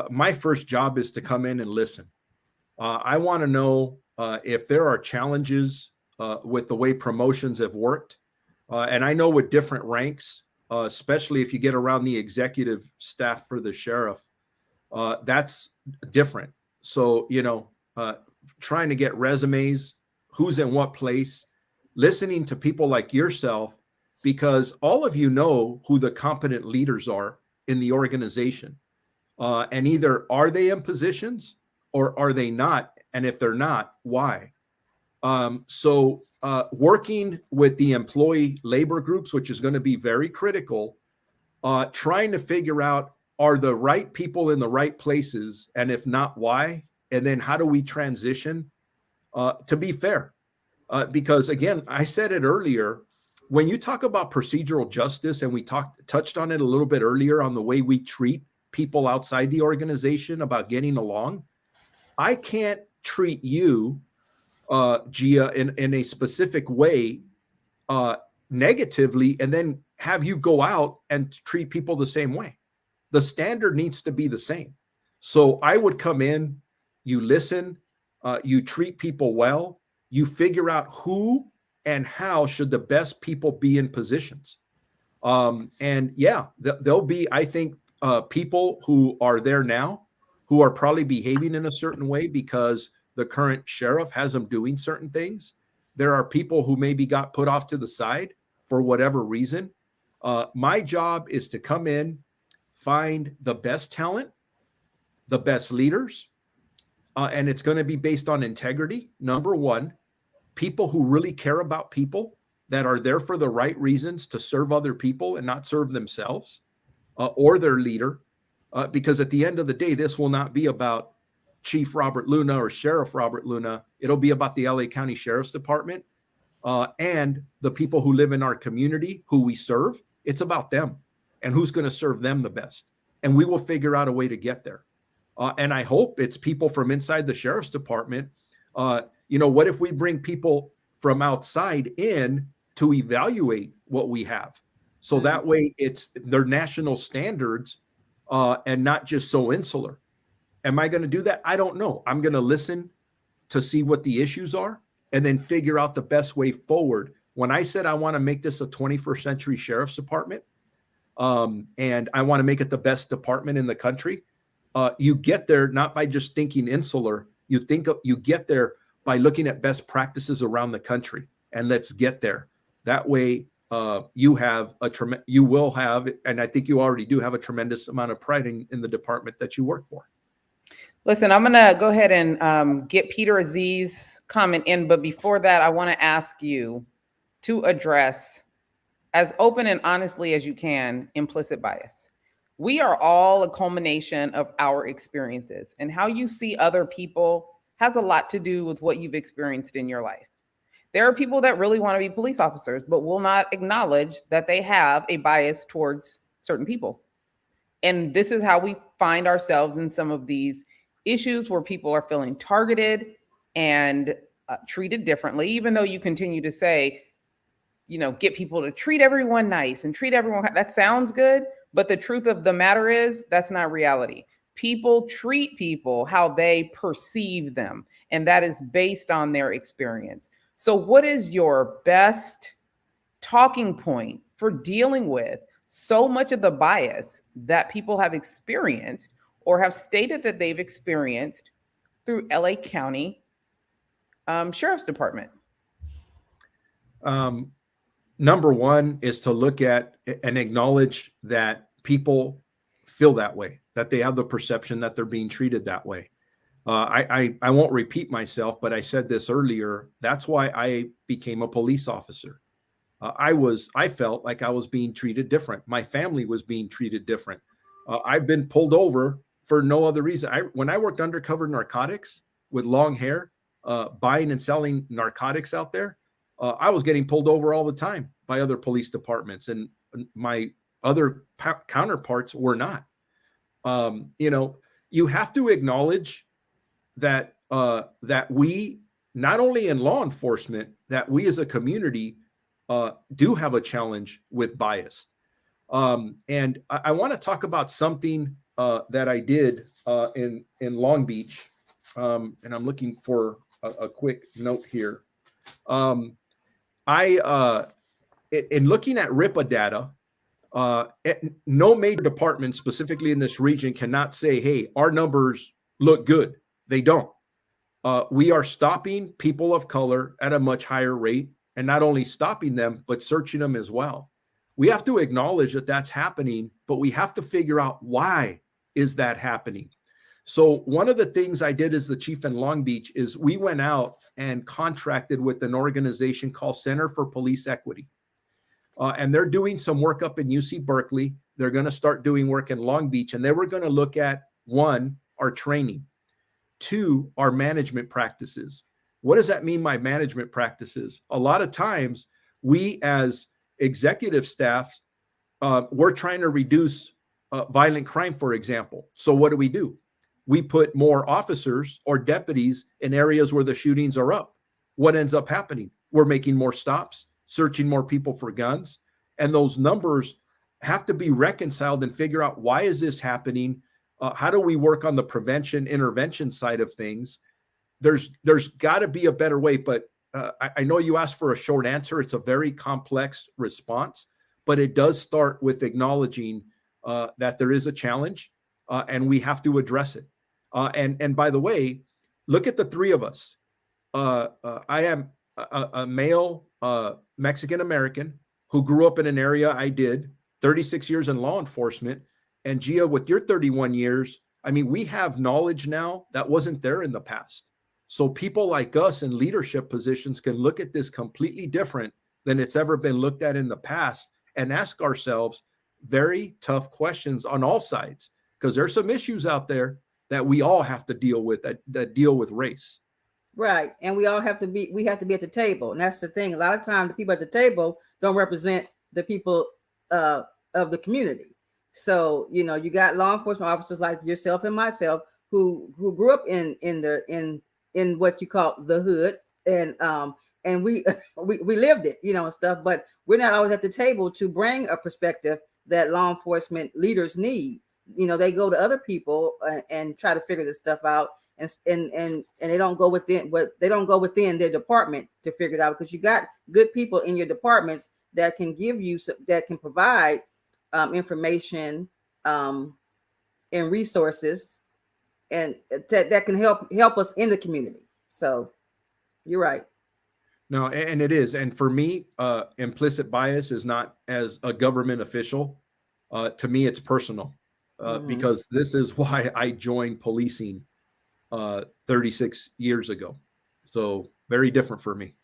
my first job is to come in and listen. I want to know if there are challenges with the way promotions have worked. And I know with different ranks, especially if you get around the executive staff for the sheriff, that's different. So, you know, trying to get resumes, who's in what place, listening to people like yourself, because all of you know who the competent leaders are in the organization. And either are they in positions or are they not? And if they're not, why? So working with the employee labor groups, which is going to be very critical, trying to figure out, are the right people in the right places? And if not, why? And then how do we transition to be fair? Because again, I said it earlier, when you talk about procedural justice, and we touched on it a little bit earlier on the way we treat people outside the organization about getting along, I can't treat you, Gia, in a specific way negatively and then have you go out and treat people the same way. The standard needs to be the same. So I would come in, you listen, you treat people well, you figure out who and how should the best people be in positions. And yeah, there'll be, I think, people who are there now who are probably behaving in a certain way because the current sheriff has them doing certain things. There are people who maybe got put off to the side for whatever reason. My job is to come in, find the best talent, the best leaders, and it's going to be based on integrity. Number one, people who really care about people, that are there for the right reasons to serve other people and not serve themselves or their leader. Because at the end of the day, this will not be about Chief Robert Luna or Sheriff Robert Luna. It'll be about the LA County Sheriff's Department and the people who live in our community, who we serve. It's about them and who's going to serve them the best. And we will figure out a way to get there. And I hope it's people from inside the Sheriff's Department. You know, what if we bring people from outside in to evaluate what we have? So that way it's their national standards and not just so insular. Am I going to do that? I don't know. I'm going to listen to see what the issues are and then figure out the best way forward. When I said I want to make this a 21st century Sheriff's Department, and I want to make it the best department in the country, you get there not by just thinking insular. You get there by looking at best practices around the country, and let's get there. That way, you will have, and I think you already do have, a tremendous amount of pride in the department that you work for. Listen, I'm going to go ahead and get Peter Aziz's comment in. But before that, I want to ask you to address, as open and honestly as you can, implicit bias. We are all a culmination of our experiences, and how you see other people has a lot to do with what you've experienced in your life. There are people that really want to be police officers, but will not acknowledge that they have a bias towards certain people. And this is how we find ourselves in some of these issues where people are feeling targeted and treated differently, even though you continue to say, you know, get people to treat everyone nice and treat everyone. That sounds good, but the truth of the matter is that's not reality. People treat people how they perceive them, and that is based on their experience. So what is your best talking point for dealing with so much of the bias that people have experienced or have stated that they've experienced through LA County Sheriff's Department? Number one is to look at and acknowledge that people feel that way, that they have the perception that they're being treated that way. I won't repeat myself, but I said this earlier. That's why I became a police officer. I felt like I was being treated different. My family was being treated different. I've been pulled over for no other reason. When I worked undercover narcotics with long hair, buying and selling narcotics out there, I was getting pulled over all the time by other police departments, and my other counterparts were not. You have to acknowledge that that we, not only in law enforcement, that we as a community do have a challenge with bias. And I want to talk about something that I did in Long Beach, and I'm looking for a quick note here. In looking at RIPA data, no major department specifically in this region cannot say, hey, our numbers look good. They don't. We are stopping people of color at a much higher rate, and not only stopping them, but searching them as well. We have to acknowledge that that's happening, but we have to figure out why is that happening. So one of the things I did as the chief in Long Beach is we went out and contracted with an organization called Center for Police Equity. And they're doing some work up in UC Berkeley. They're going to start doing work in Long Beach, and they were going to look at, one, our training, two, our management practices. What does that mean by management practices? A lot of times we as executive staff, we're trying to reduce violent crime, for example. So what do? We put more officers or deputies in areas where the shootings are up. What ends up happening? We're making more stops, searching more people for guns, and those numbers have to be reconciled and figure out, why is this happening? How do we work on the prevention intervention side of things? There's got to be a better way, but I know you asked for a short answer. It's a very complex response, but it does start with acknowledging that there is a challenge and we have to address it. And by the way, look at the three of us. I am a male Mexican American who grew up in an area I did, 36 years in law enforcement. And Gia, with your 31 years, I mean, we have knowledge now that wasn't there in the past. So people like us in leadership positions can look at this completely different than it's ever been looked at in the past and ask ourselves very tough questions on all sides, because there's some issues out there that we all have to deal with that deal with race. Right. And we have to be at the table. And that's the thing. A lot of times the people at the table don't represent the people of the community. So, you got law enforcement officers like yourself and myself who grew up in what you call the hood, and we lived it, and stuff, but we're not always at the table to bring a perspective that law enforcement leaders need. They go to other people and try to figure this stuff out, and they don't go within their department to figure it out, because you got good people in your departments that can give you, that can provide information and resources, and that can help us in the community. So you're right. No, and it is. And for me, implicit bias is not as a government official. To me, it's personal, because this is why I joined policing 36 years ago. So very different for me.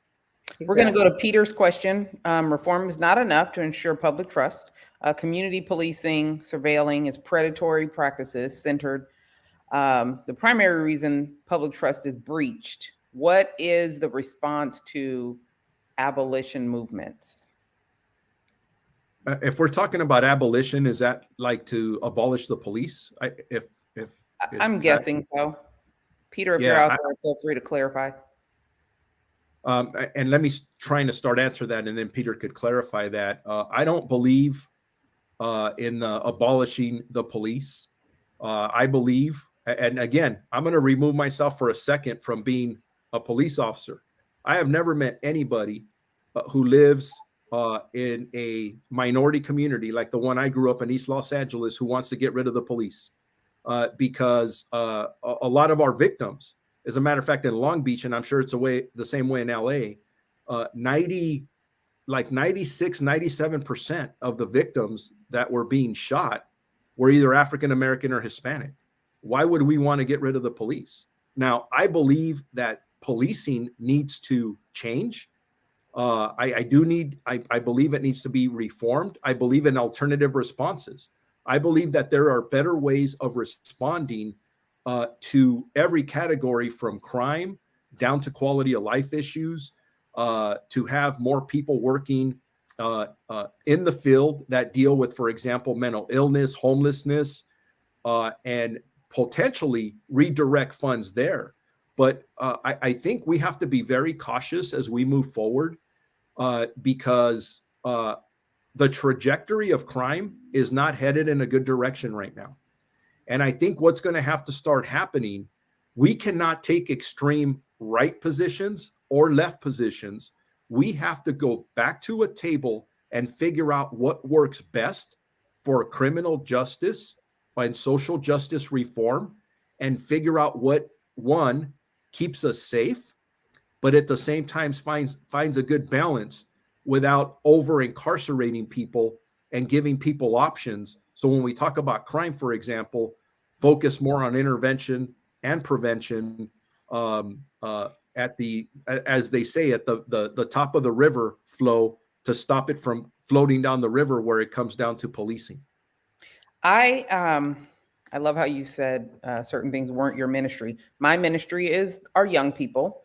Exactly. We're going to go to Peter's question. Reform is not enough to ensure public trust. Community policing, surveilling is predatory practices centered. The primary reason public trust is breached. What is the response to abolition movements? If we're talking about abolition, is that like to abolish the police? I'm guessing so. Peter, if you're out there, feel free to clarify. And let me trying to start answer that, and then Peter could clarify that. I don't believe in the abolishing the police. I believe, and again, I'm going to remove myself for a second from being a police officer. I have never met anybody who lives in a minority community like the one I grew up in, East Los Angeles, who wants to get rid of the police because a lot of our victims, as a matter of fact, in Long Beach, and I'm sure it's the same way in LA, 96, 97% of the victims that were being shot were either African American or Hispanic. Why would we want to get rid of the police? Now, I believe that policing needs to change. I believe it needs to be reformed. I believe in alternative responses. I believe that there are better ways of responding to every category, from crime down to quality of life issues, to have more people working in the field that deal with, for example, mental illness, homelessness, and potentially redirect funds there. But I think we have to be very cautious as we move forward because the trajectory of crime is not headed in a good direction right now. And I think what's going to have to start happening, we cannot take extreme right positions or left positions. We have to go back to a table and figure out what works best for criminal justice and social justice reform, and figure out what one keeps us safe, but at the same time finds a good balance without over incarcerating people and giving people options. So when we talk about crime, for example, focus more on intervention and prevention at the, as they say, at the top of the river flow, to stop it from floating down the river where it comes down to policing. I love how you said certain things weren't your ministry. My ministry is our young people,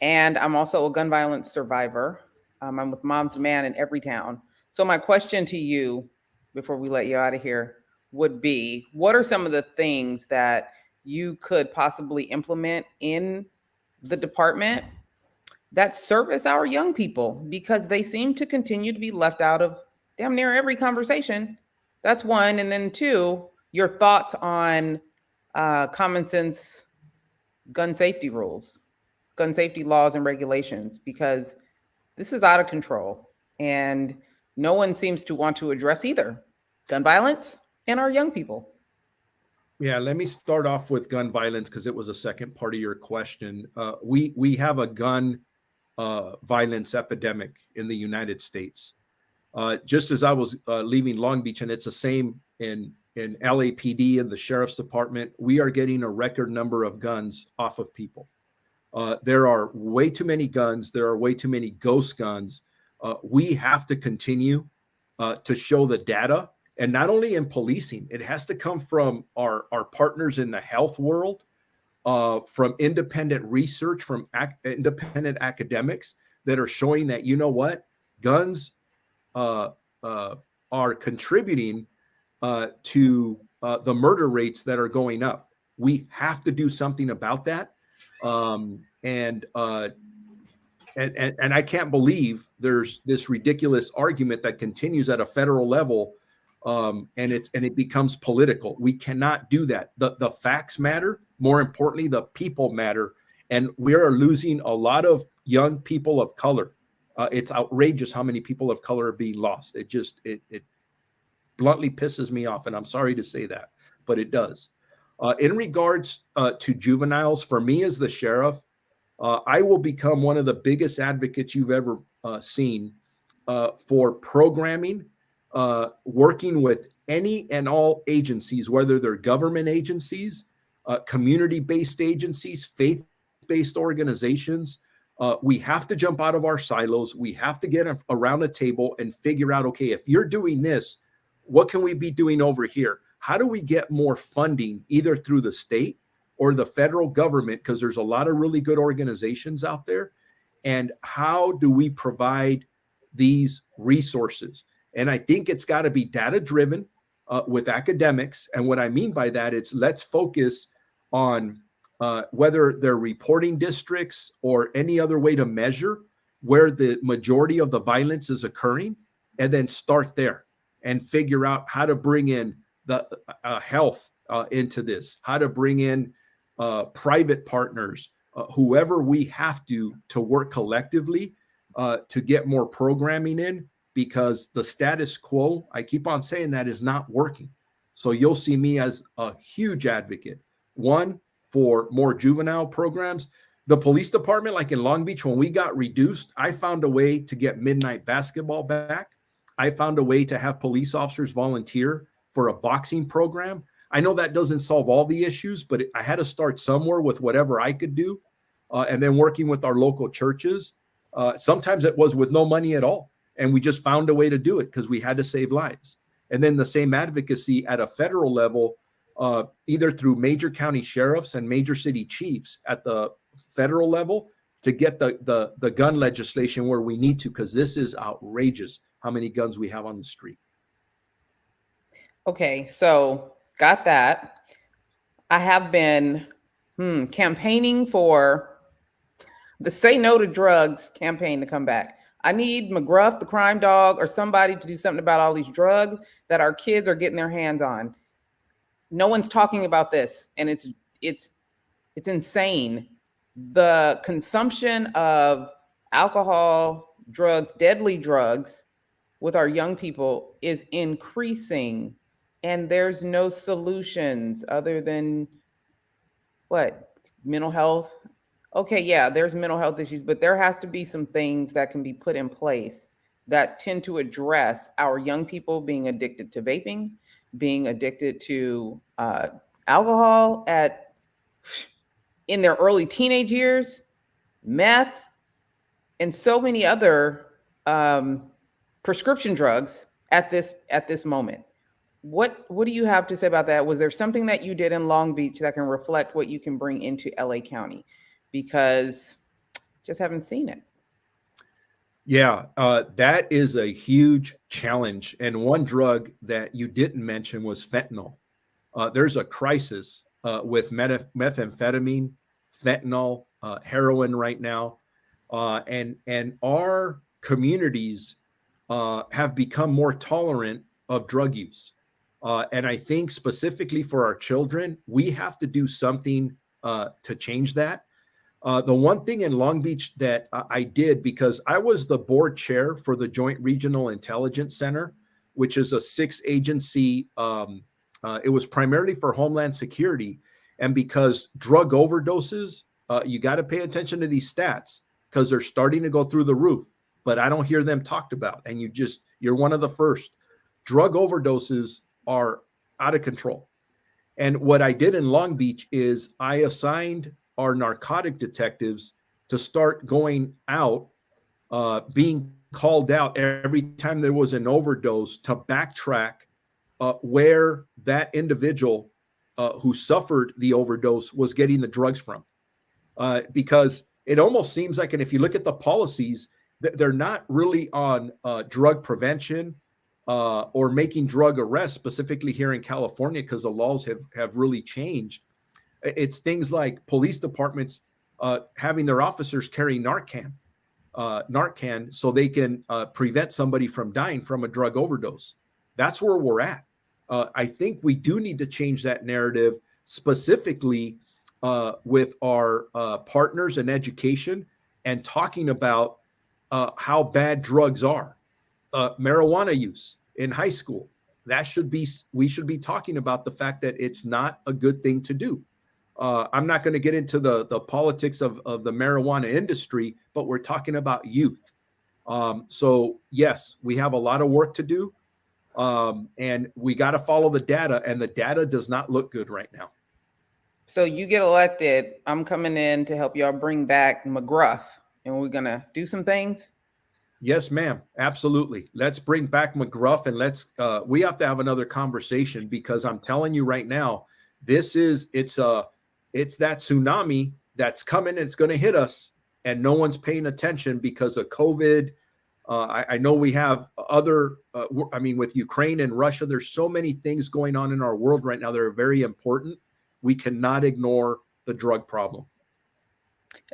and I'm also a gun violence survivor. I'm with Moms Demand in Everytown. So my question to you, before we let you out of here, would be, what are some of the things that you could possibly implement in the department that service our young people? Because they seem to continue to be left out of damn near every conversation. That's one. And then two, your thoughts on common sense gun safety rules, gun safety laws and regulations, because this is out of control and no one seems to want to address either gun violence and our young people. Yeah, let me start off with gun violence because it was a second part of your question. We have a gun violence epidemic in the United States. Just as I was leaving Long Beach, and it's the same in LAPD and the Sheriff's Department, we are getting a record number of guns off of people. There are way too many guns. There are way too many ghost guns. We have to continue to show the data, and not only in policing, it has to come from our partners in the health world, from independent research, from independent academics that are showing that, you know what, guns are contributing to the murder rates that are going up. We have to do something about that. And I can't believe there's this ridiculous argument that continues at a federal level, and it becomes political. We cannot do that. The facts matter. More importantly, the people matter, and we are losing a lot of young people of color. It's outrageous how many people of color are being lost. It bluntly pisses me off, and I'm sorry to say that, but it does. In regards to juveniles, for me as the sheriff, I will become one of the biggest advocates you've ever seen for programming, working with any and all agencies, whether they're government agencies, community-based agencies, faith-based organizations. We have to jump out of our silos. We have to get around a table and figure out, okay, if you're doing this, what can we be doing over here? How do we get more funding, either through the state or the federal government? Because there's a lot of really good organizations out there. And how do we provide these resources? And I think it's got to be data-driven with academics. And what I mean by that, it's let's focus on whether they're reporting districts or any other way to measure where the majority of the violence is occurring, and then start there and figure out how to bring in the health into this, how to bring in private partners, whoever we have to work collectively to get more programming in because the status quo, I keep on saying that, is not working. So you'll see me as a huge advocate. One, for more juvenile programs. The police department, like in Long Beach, when we got reduced, I found a way to get midnight basketball back. I found a way to have police officers volunteer for a boxing program. I know that doesn't solve all the issues, but I had to start somewhere with whatever I could do. And then working with our local churches. Sometimes it was with no money at all. And we just found a way to do it because we had to save lives. And then the same advocacy at a federal level, either through major county sheriffs and major city chiefs at the federal level to get the gun legislation where we need to, because this is outrageous how many guns we have on the street. Okay, so got that. I have been campaigning for the Say No to Drugs campaign to come back. I need McGruff, the crime dog, or somebody to do something about all these drugs that our kids are getting their hands on. No one's talking about this, and it's insane. The consumption of alcohol, drugs, deadly drugs with our young people is increasing, and there's no solutions other than what? Mental health. Okay, yeah, there's mental health issues, but there has to be some things that can be put in place that tend to address our young people being addicted to vaping, being addicted to alcohol in their early teenage years, meth, and so many other prescription drugs at this moment. What do you have to say about that? Was there something that you did in Long Beach that can reflect what you can bring into LA County? Because just haven't seen it. Yeah, that is a huge challenge. And one drug that you didn't mention was fentanyl. There's a crisis with methamphetamine, fentanyl, heroin right now. And our communities have become more tolerant of drug use. And I think specifically for our children, we have to do something to change that. The one thing in Long Beach that I did, because I was the board chair for the Joint Regional Intelligence Center, which is a 6-agency, it was primarily for Homeland Security. And because drug overdoses, you got to pay attention to these stats because they're starting to go through the roof, but I don't hear them talked about. And you're one of the first. Drug overdoses are out of control. And what I did in Long Beach is I assigned our narcotic detectives to start going out, being called out every time there was an overdose to backtrack where that individual who suffered the overdose was getting the drugs from. Because it almost seems like, and if you look at the policies, they're not really on drug prevention or making drug arrests, specifically here in California, because the laws have really changed. It's things like police departments having their officers carry Narcan so they can prevent somebody from dying from a drug overdose. That's where we're at. I think we do need to change that narrative, specifically with our partners in education and talking about how bad drugs are. Marijuana use in high school, we should be talking about the fact that it's not a good thing to do. I'm not going to get into the politics of the marijuana industry, but we're talking about youth. So yes, we have a lot of work to do. And we got to follow the data, and the data does not look good right now. So you get elected, I'm coming in to help y'all bring back McGruff, and we're going to do some things. Yes, ma'am. Absolutely. Let's bring back McGruff, and we have to have another conversation, because I'm telling you right now, it's that tsunami that's coming. It's going to hit us, and no one's paying attention because of COVID. I know we have other, with Ukraine and Russia, there's so many things going on in our world right now that are very important. We cannot ignore the drug problem.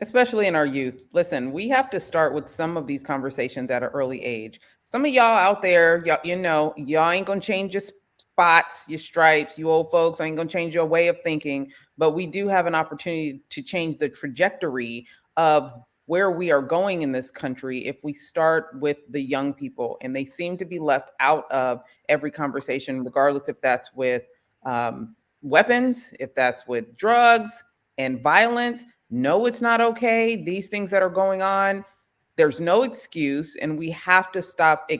Especially in our youth. Listen, we have to start with some of these conversations at an early age. Some of y'all out there, y'all ain't going to change your spots, your stripes, you old folks ain't going to change your way of thinking, but we do have an opportunity to change the trajectory of where we are going in this country if we start with the young people, and they seem to be left out of every conversation, regardless if that's with weapons, if that's with drugs and violence. No, it's not okay. These things that are going on, there's no excuse, and we have to stop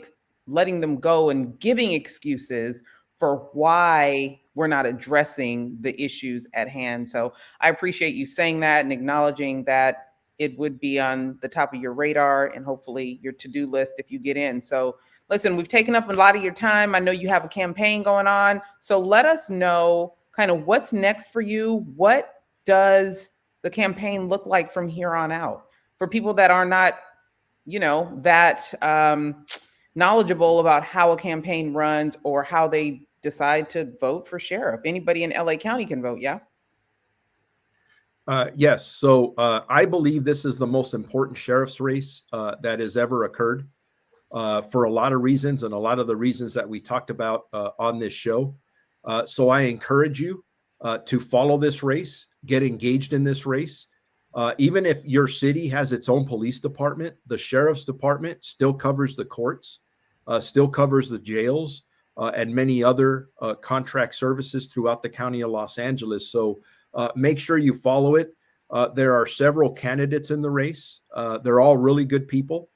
letting them go and giving excuses for why we're not addressing the issues at hand. So I appreciate you saying that and acknowledging that it would be on the top of your radar and hopefully your to-do list if you get in. So listen, we've taken up a lot of your time. I know you have a campaign going on. So let us know kind of what's next for you. What does the campaign look like from here on out for people that are not, that knowledgeable about how a campaign runs or how they decide to vote for sheriff? Anybody in LA County can vote, yeah? Yes. So I believe this is the most important sheriff's race that has ever occurred for a lot of reasons, and a lot of the reasons that we talked about on this show. So I encourage you to follow this race, get engaged in this race. Even if your city has its own police department, the sheriff's department still covers the courts, still covers the jails, and many other contract services throughout the county of Los Angeles. So make sure you follow it. There are several candidates in the race. They're all really good people.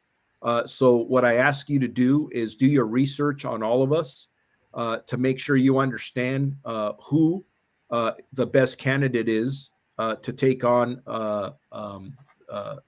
So what I ask you to do is do your research on all of us to make sure you understand who the best candidate is to take on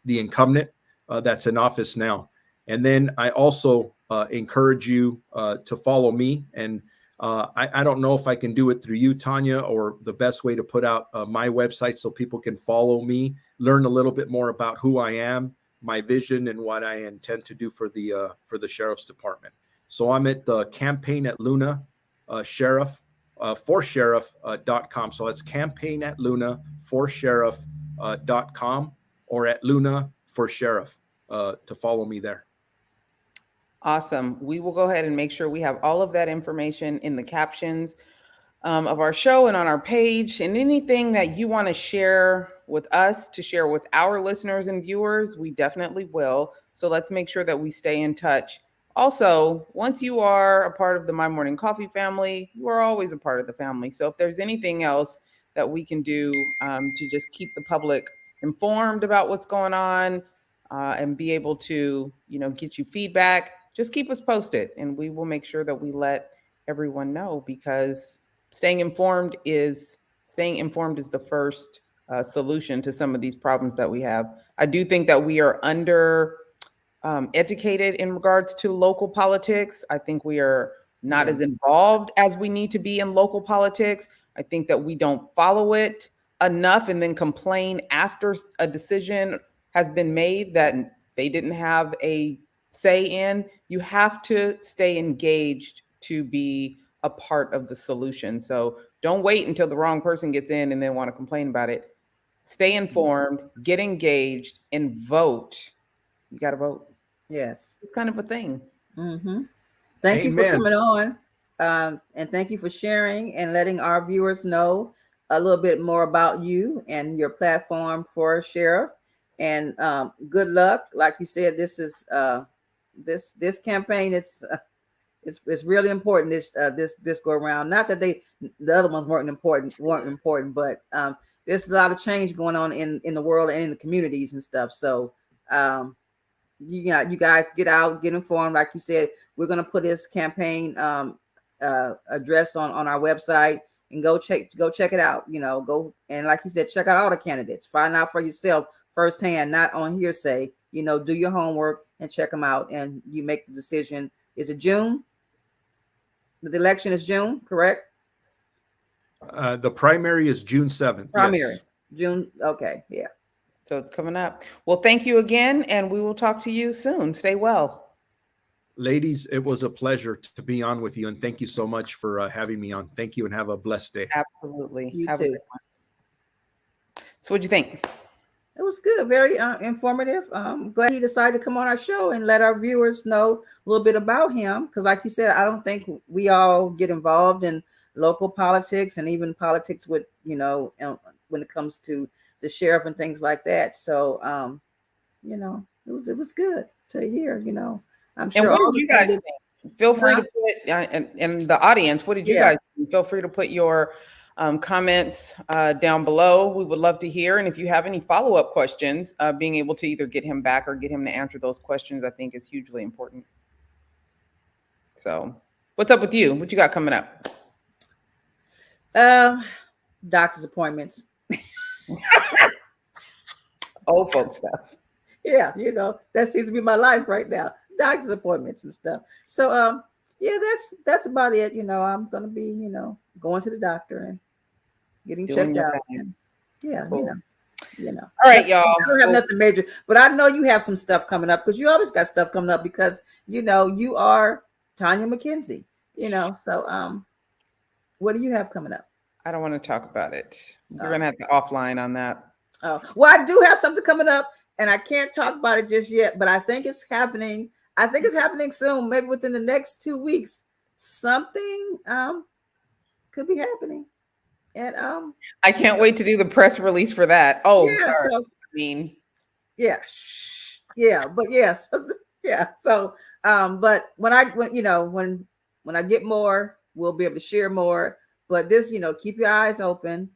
the incumbent that's in office now. And then I also encourage you to follow me. And I don't know if I can do it through you, Tonya, or the best way to put out my website so people can follow me, learn a little bit more about who I am, my vision, and what I intend to do for the sheriff's department. So I'm at the campaign at Luna Sheriff for sheriff.com. So that's campaign at Luna for sheriff.com or at Luna for sheriff to follow me there. Awesome. We will go ahead and make sure we have all of that information in the captions of our show and on our page, and anything that you want to share with us, to share with our listeners and viewers, we definitely will. So let's make sure that we stay in touch. Also, once you are a part of the My Morning Coffee family, you are always a part of the family. So if there's anything else that we can do to just keep the public informed about what's going on and be able to, get you feedback, just keep us posted, and we will make sure that we let everyone know, because staying informed is the first solution to some of these problems that we have. I do think that we are under educated in regards to local politics. I think we are not as involved as we need to be in local politics. I think that we don't follow it enough and then complain after a decision has been made that they didn't have a say in. You have to stay engaged to be a part of the solution. So don't wait until the wrong person gets in and then want to complain about it. Stay informed, get engaged, and vote. You got to vote. Yes. It's kind of a thing. Mm-hmm. Thank you for coming on. And thank you for sharing and letting our viewers know a little bit more about you and your platform for sheriff. And good luck. Like you said, this is this campaign. It's really important. This go around. Not that the other ones weren't important, but there's a lot of change going on in the world and in the communities and stuff. So you guys get out, get informed. Like you said, we're gonna put this campaign address on our website, and go check it out. Go, and like you said, check out all the candidates. Find out for yourself firsthand, not on hearsay. Do your homework and check them out, and you make the decision. Is it June? The election is June, correct? The primary is June 7th. Primary, yes. June. Okay, yeah. So it's coming up. Well, thank you again, and we will talk to you soon. Stay well. Ladies, it was a pleasure to be on with you, and thank you so much for having me on. Thank you, and have a blessed day. Absolutely. You Have too. a good one. So what'd you think? It was good, very informative. Glad he decided to come on our show and let our viewers know a little bit about him. Because like you said, I don't think we all get involved in local politics and even politics with, when it comes to the sheriff and things like that. So it was good to hear. I'm And sure what all did the you guys candidates. think? Feel free Huh? to put, and the audience, what did you Yeah. guys think? Feel free to put your comments down below. We would love to hear. And if you have any follow-up questions, being able to either get him back or get him to answer those questions, I think is hugely important. So what's up with you? What you got coming up? Doctor's appointments. Old folks stuff. Yeah, that seems to be my life right now. Doctor's appointments and stuff. So yeah, that's about it. I'm gonna be, going to the doctor and getting Doing checked your out. thing. And yeah, Cool. All right, y'all. I don't have nothing major, but I know you have some stuff coming up because you always got stuff coming up because you are Tonya McKenzie. So what do you have coming up? I don't want to talk about it. We're gonna have to offline on that. Oh, well, I do have something coming up, and I can't talk about it just yet, but I think it's happening. I think it's happening soon, maybe within the next 2 weeks. Something could be happening. And I can't wait to do the press release for that. Oh, yeah, sorry. so Yeah. yeah, but yes, yeah. So but when I get more, we'll be able to share more. But this, keep your eyes open.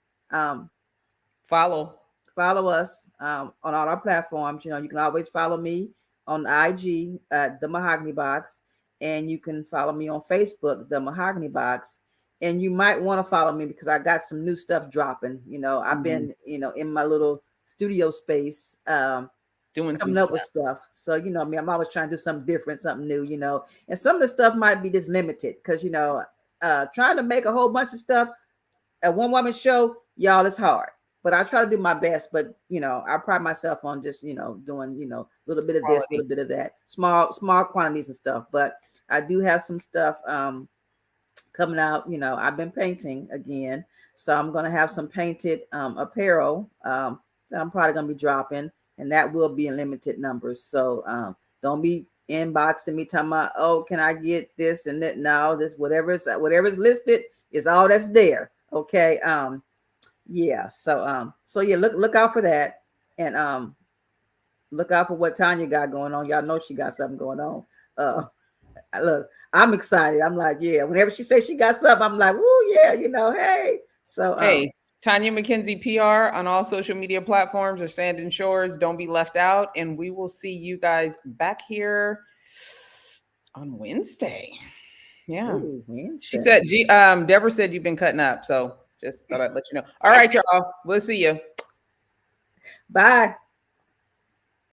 Follow us on all our platforms. You can always follow me on IG at The Mahogany Box, and you can follow me on Facebook, The Mahogany Box. And you might want to follow me because I got some new stuff dropping. I've been, in my little studio space, coming up with stuff. So, I'm always trying to do something different, something new, and some of the stuff might be just limited because, trying to make a whole bunch of stuff at one woman show, y'all, it's hard. But I try to do my best. But I pride myself on just doing a little bit of this, a little bit of that, small quantities and stuff. But I do have some stuff coming out. I've been painting again, so I'm gonna have some painted apparel that I'm probably gonna be dropping, and that will be in limited numbers. So don't be inboxing me talking about, oh, can I get this and that? No, this whatever's listed is all that's there. Okay. Yeah. So yeah, look out for that, and look out for what Tonya got going on. Y'all know she got something going on. Look, I'm excited. I'm like, yeah. Whenever she says she got something, I'm like, woo, yeah. Hey. So hey, Tonya McKenzie PR on all social media platforms or Sand and Shores. Don't be left out, and we will see you guys back here on Wednesday. Yeah. ooh, Wednesday. She said, Deborah said you've been cutting up, so just thought I'd let you know. All right, y'all. We'll see you. Bye.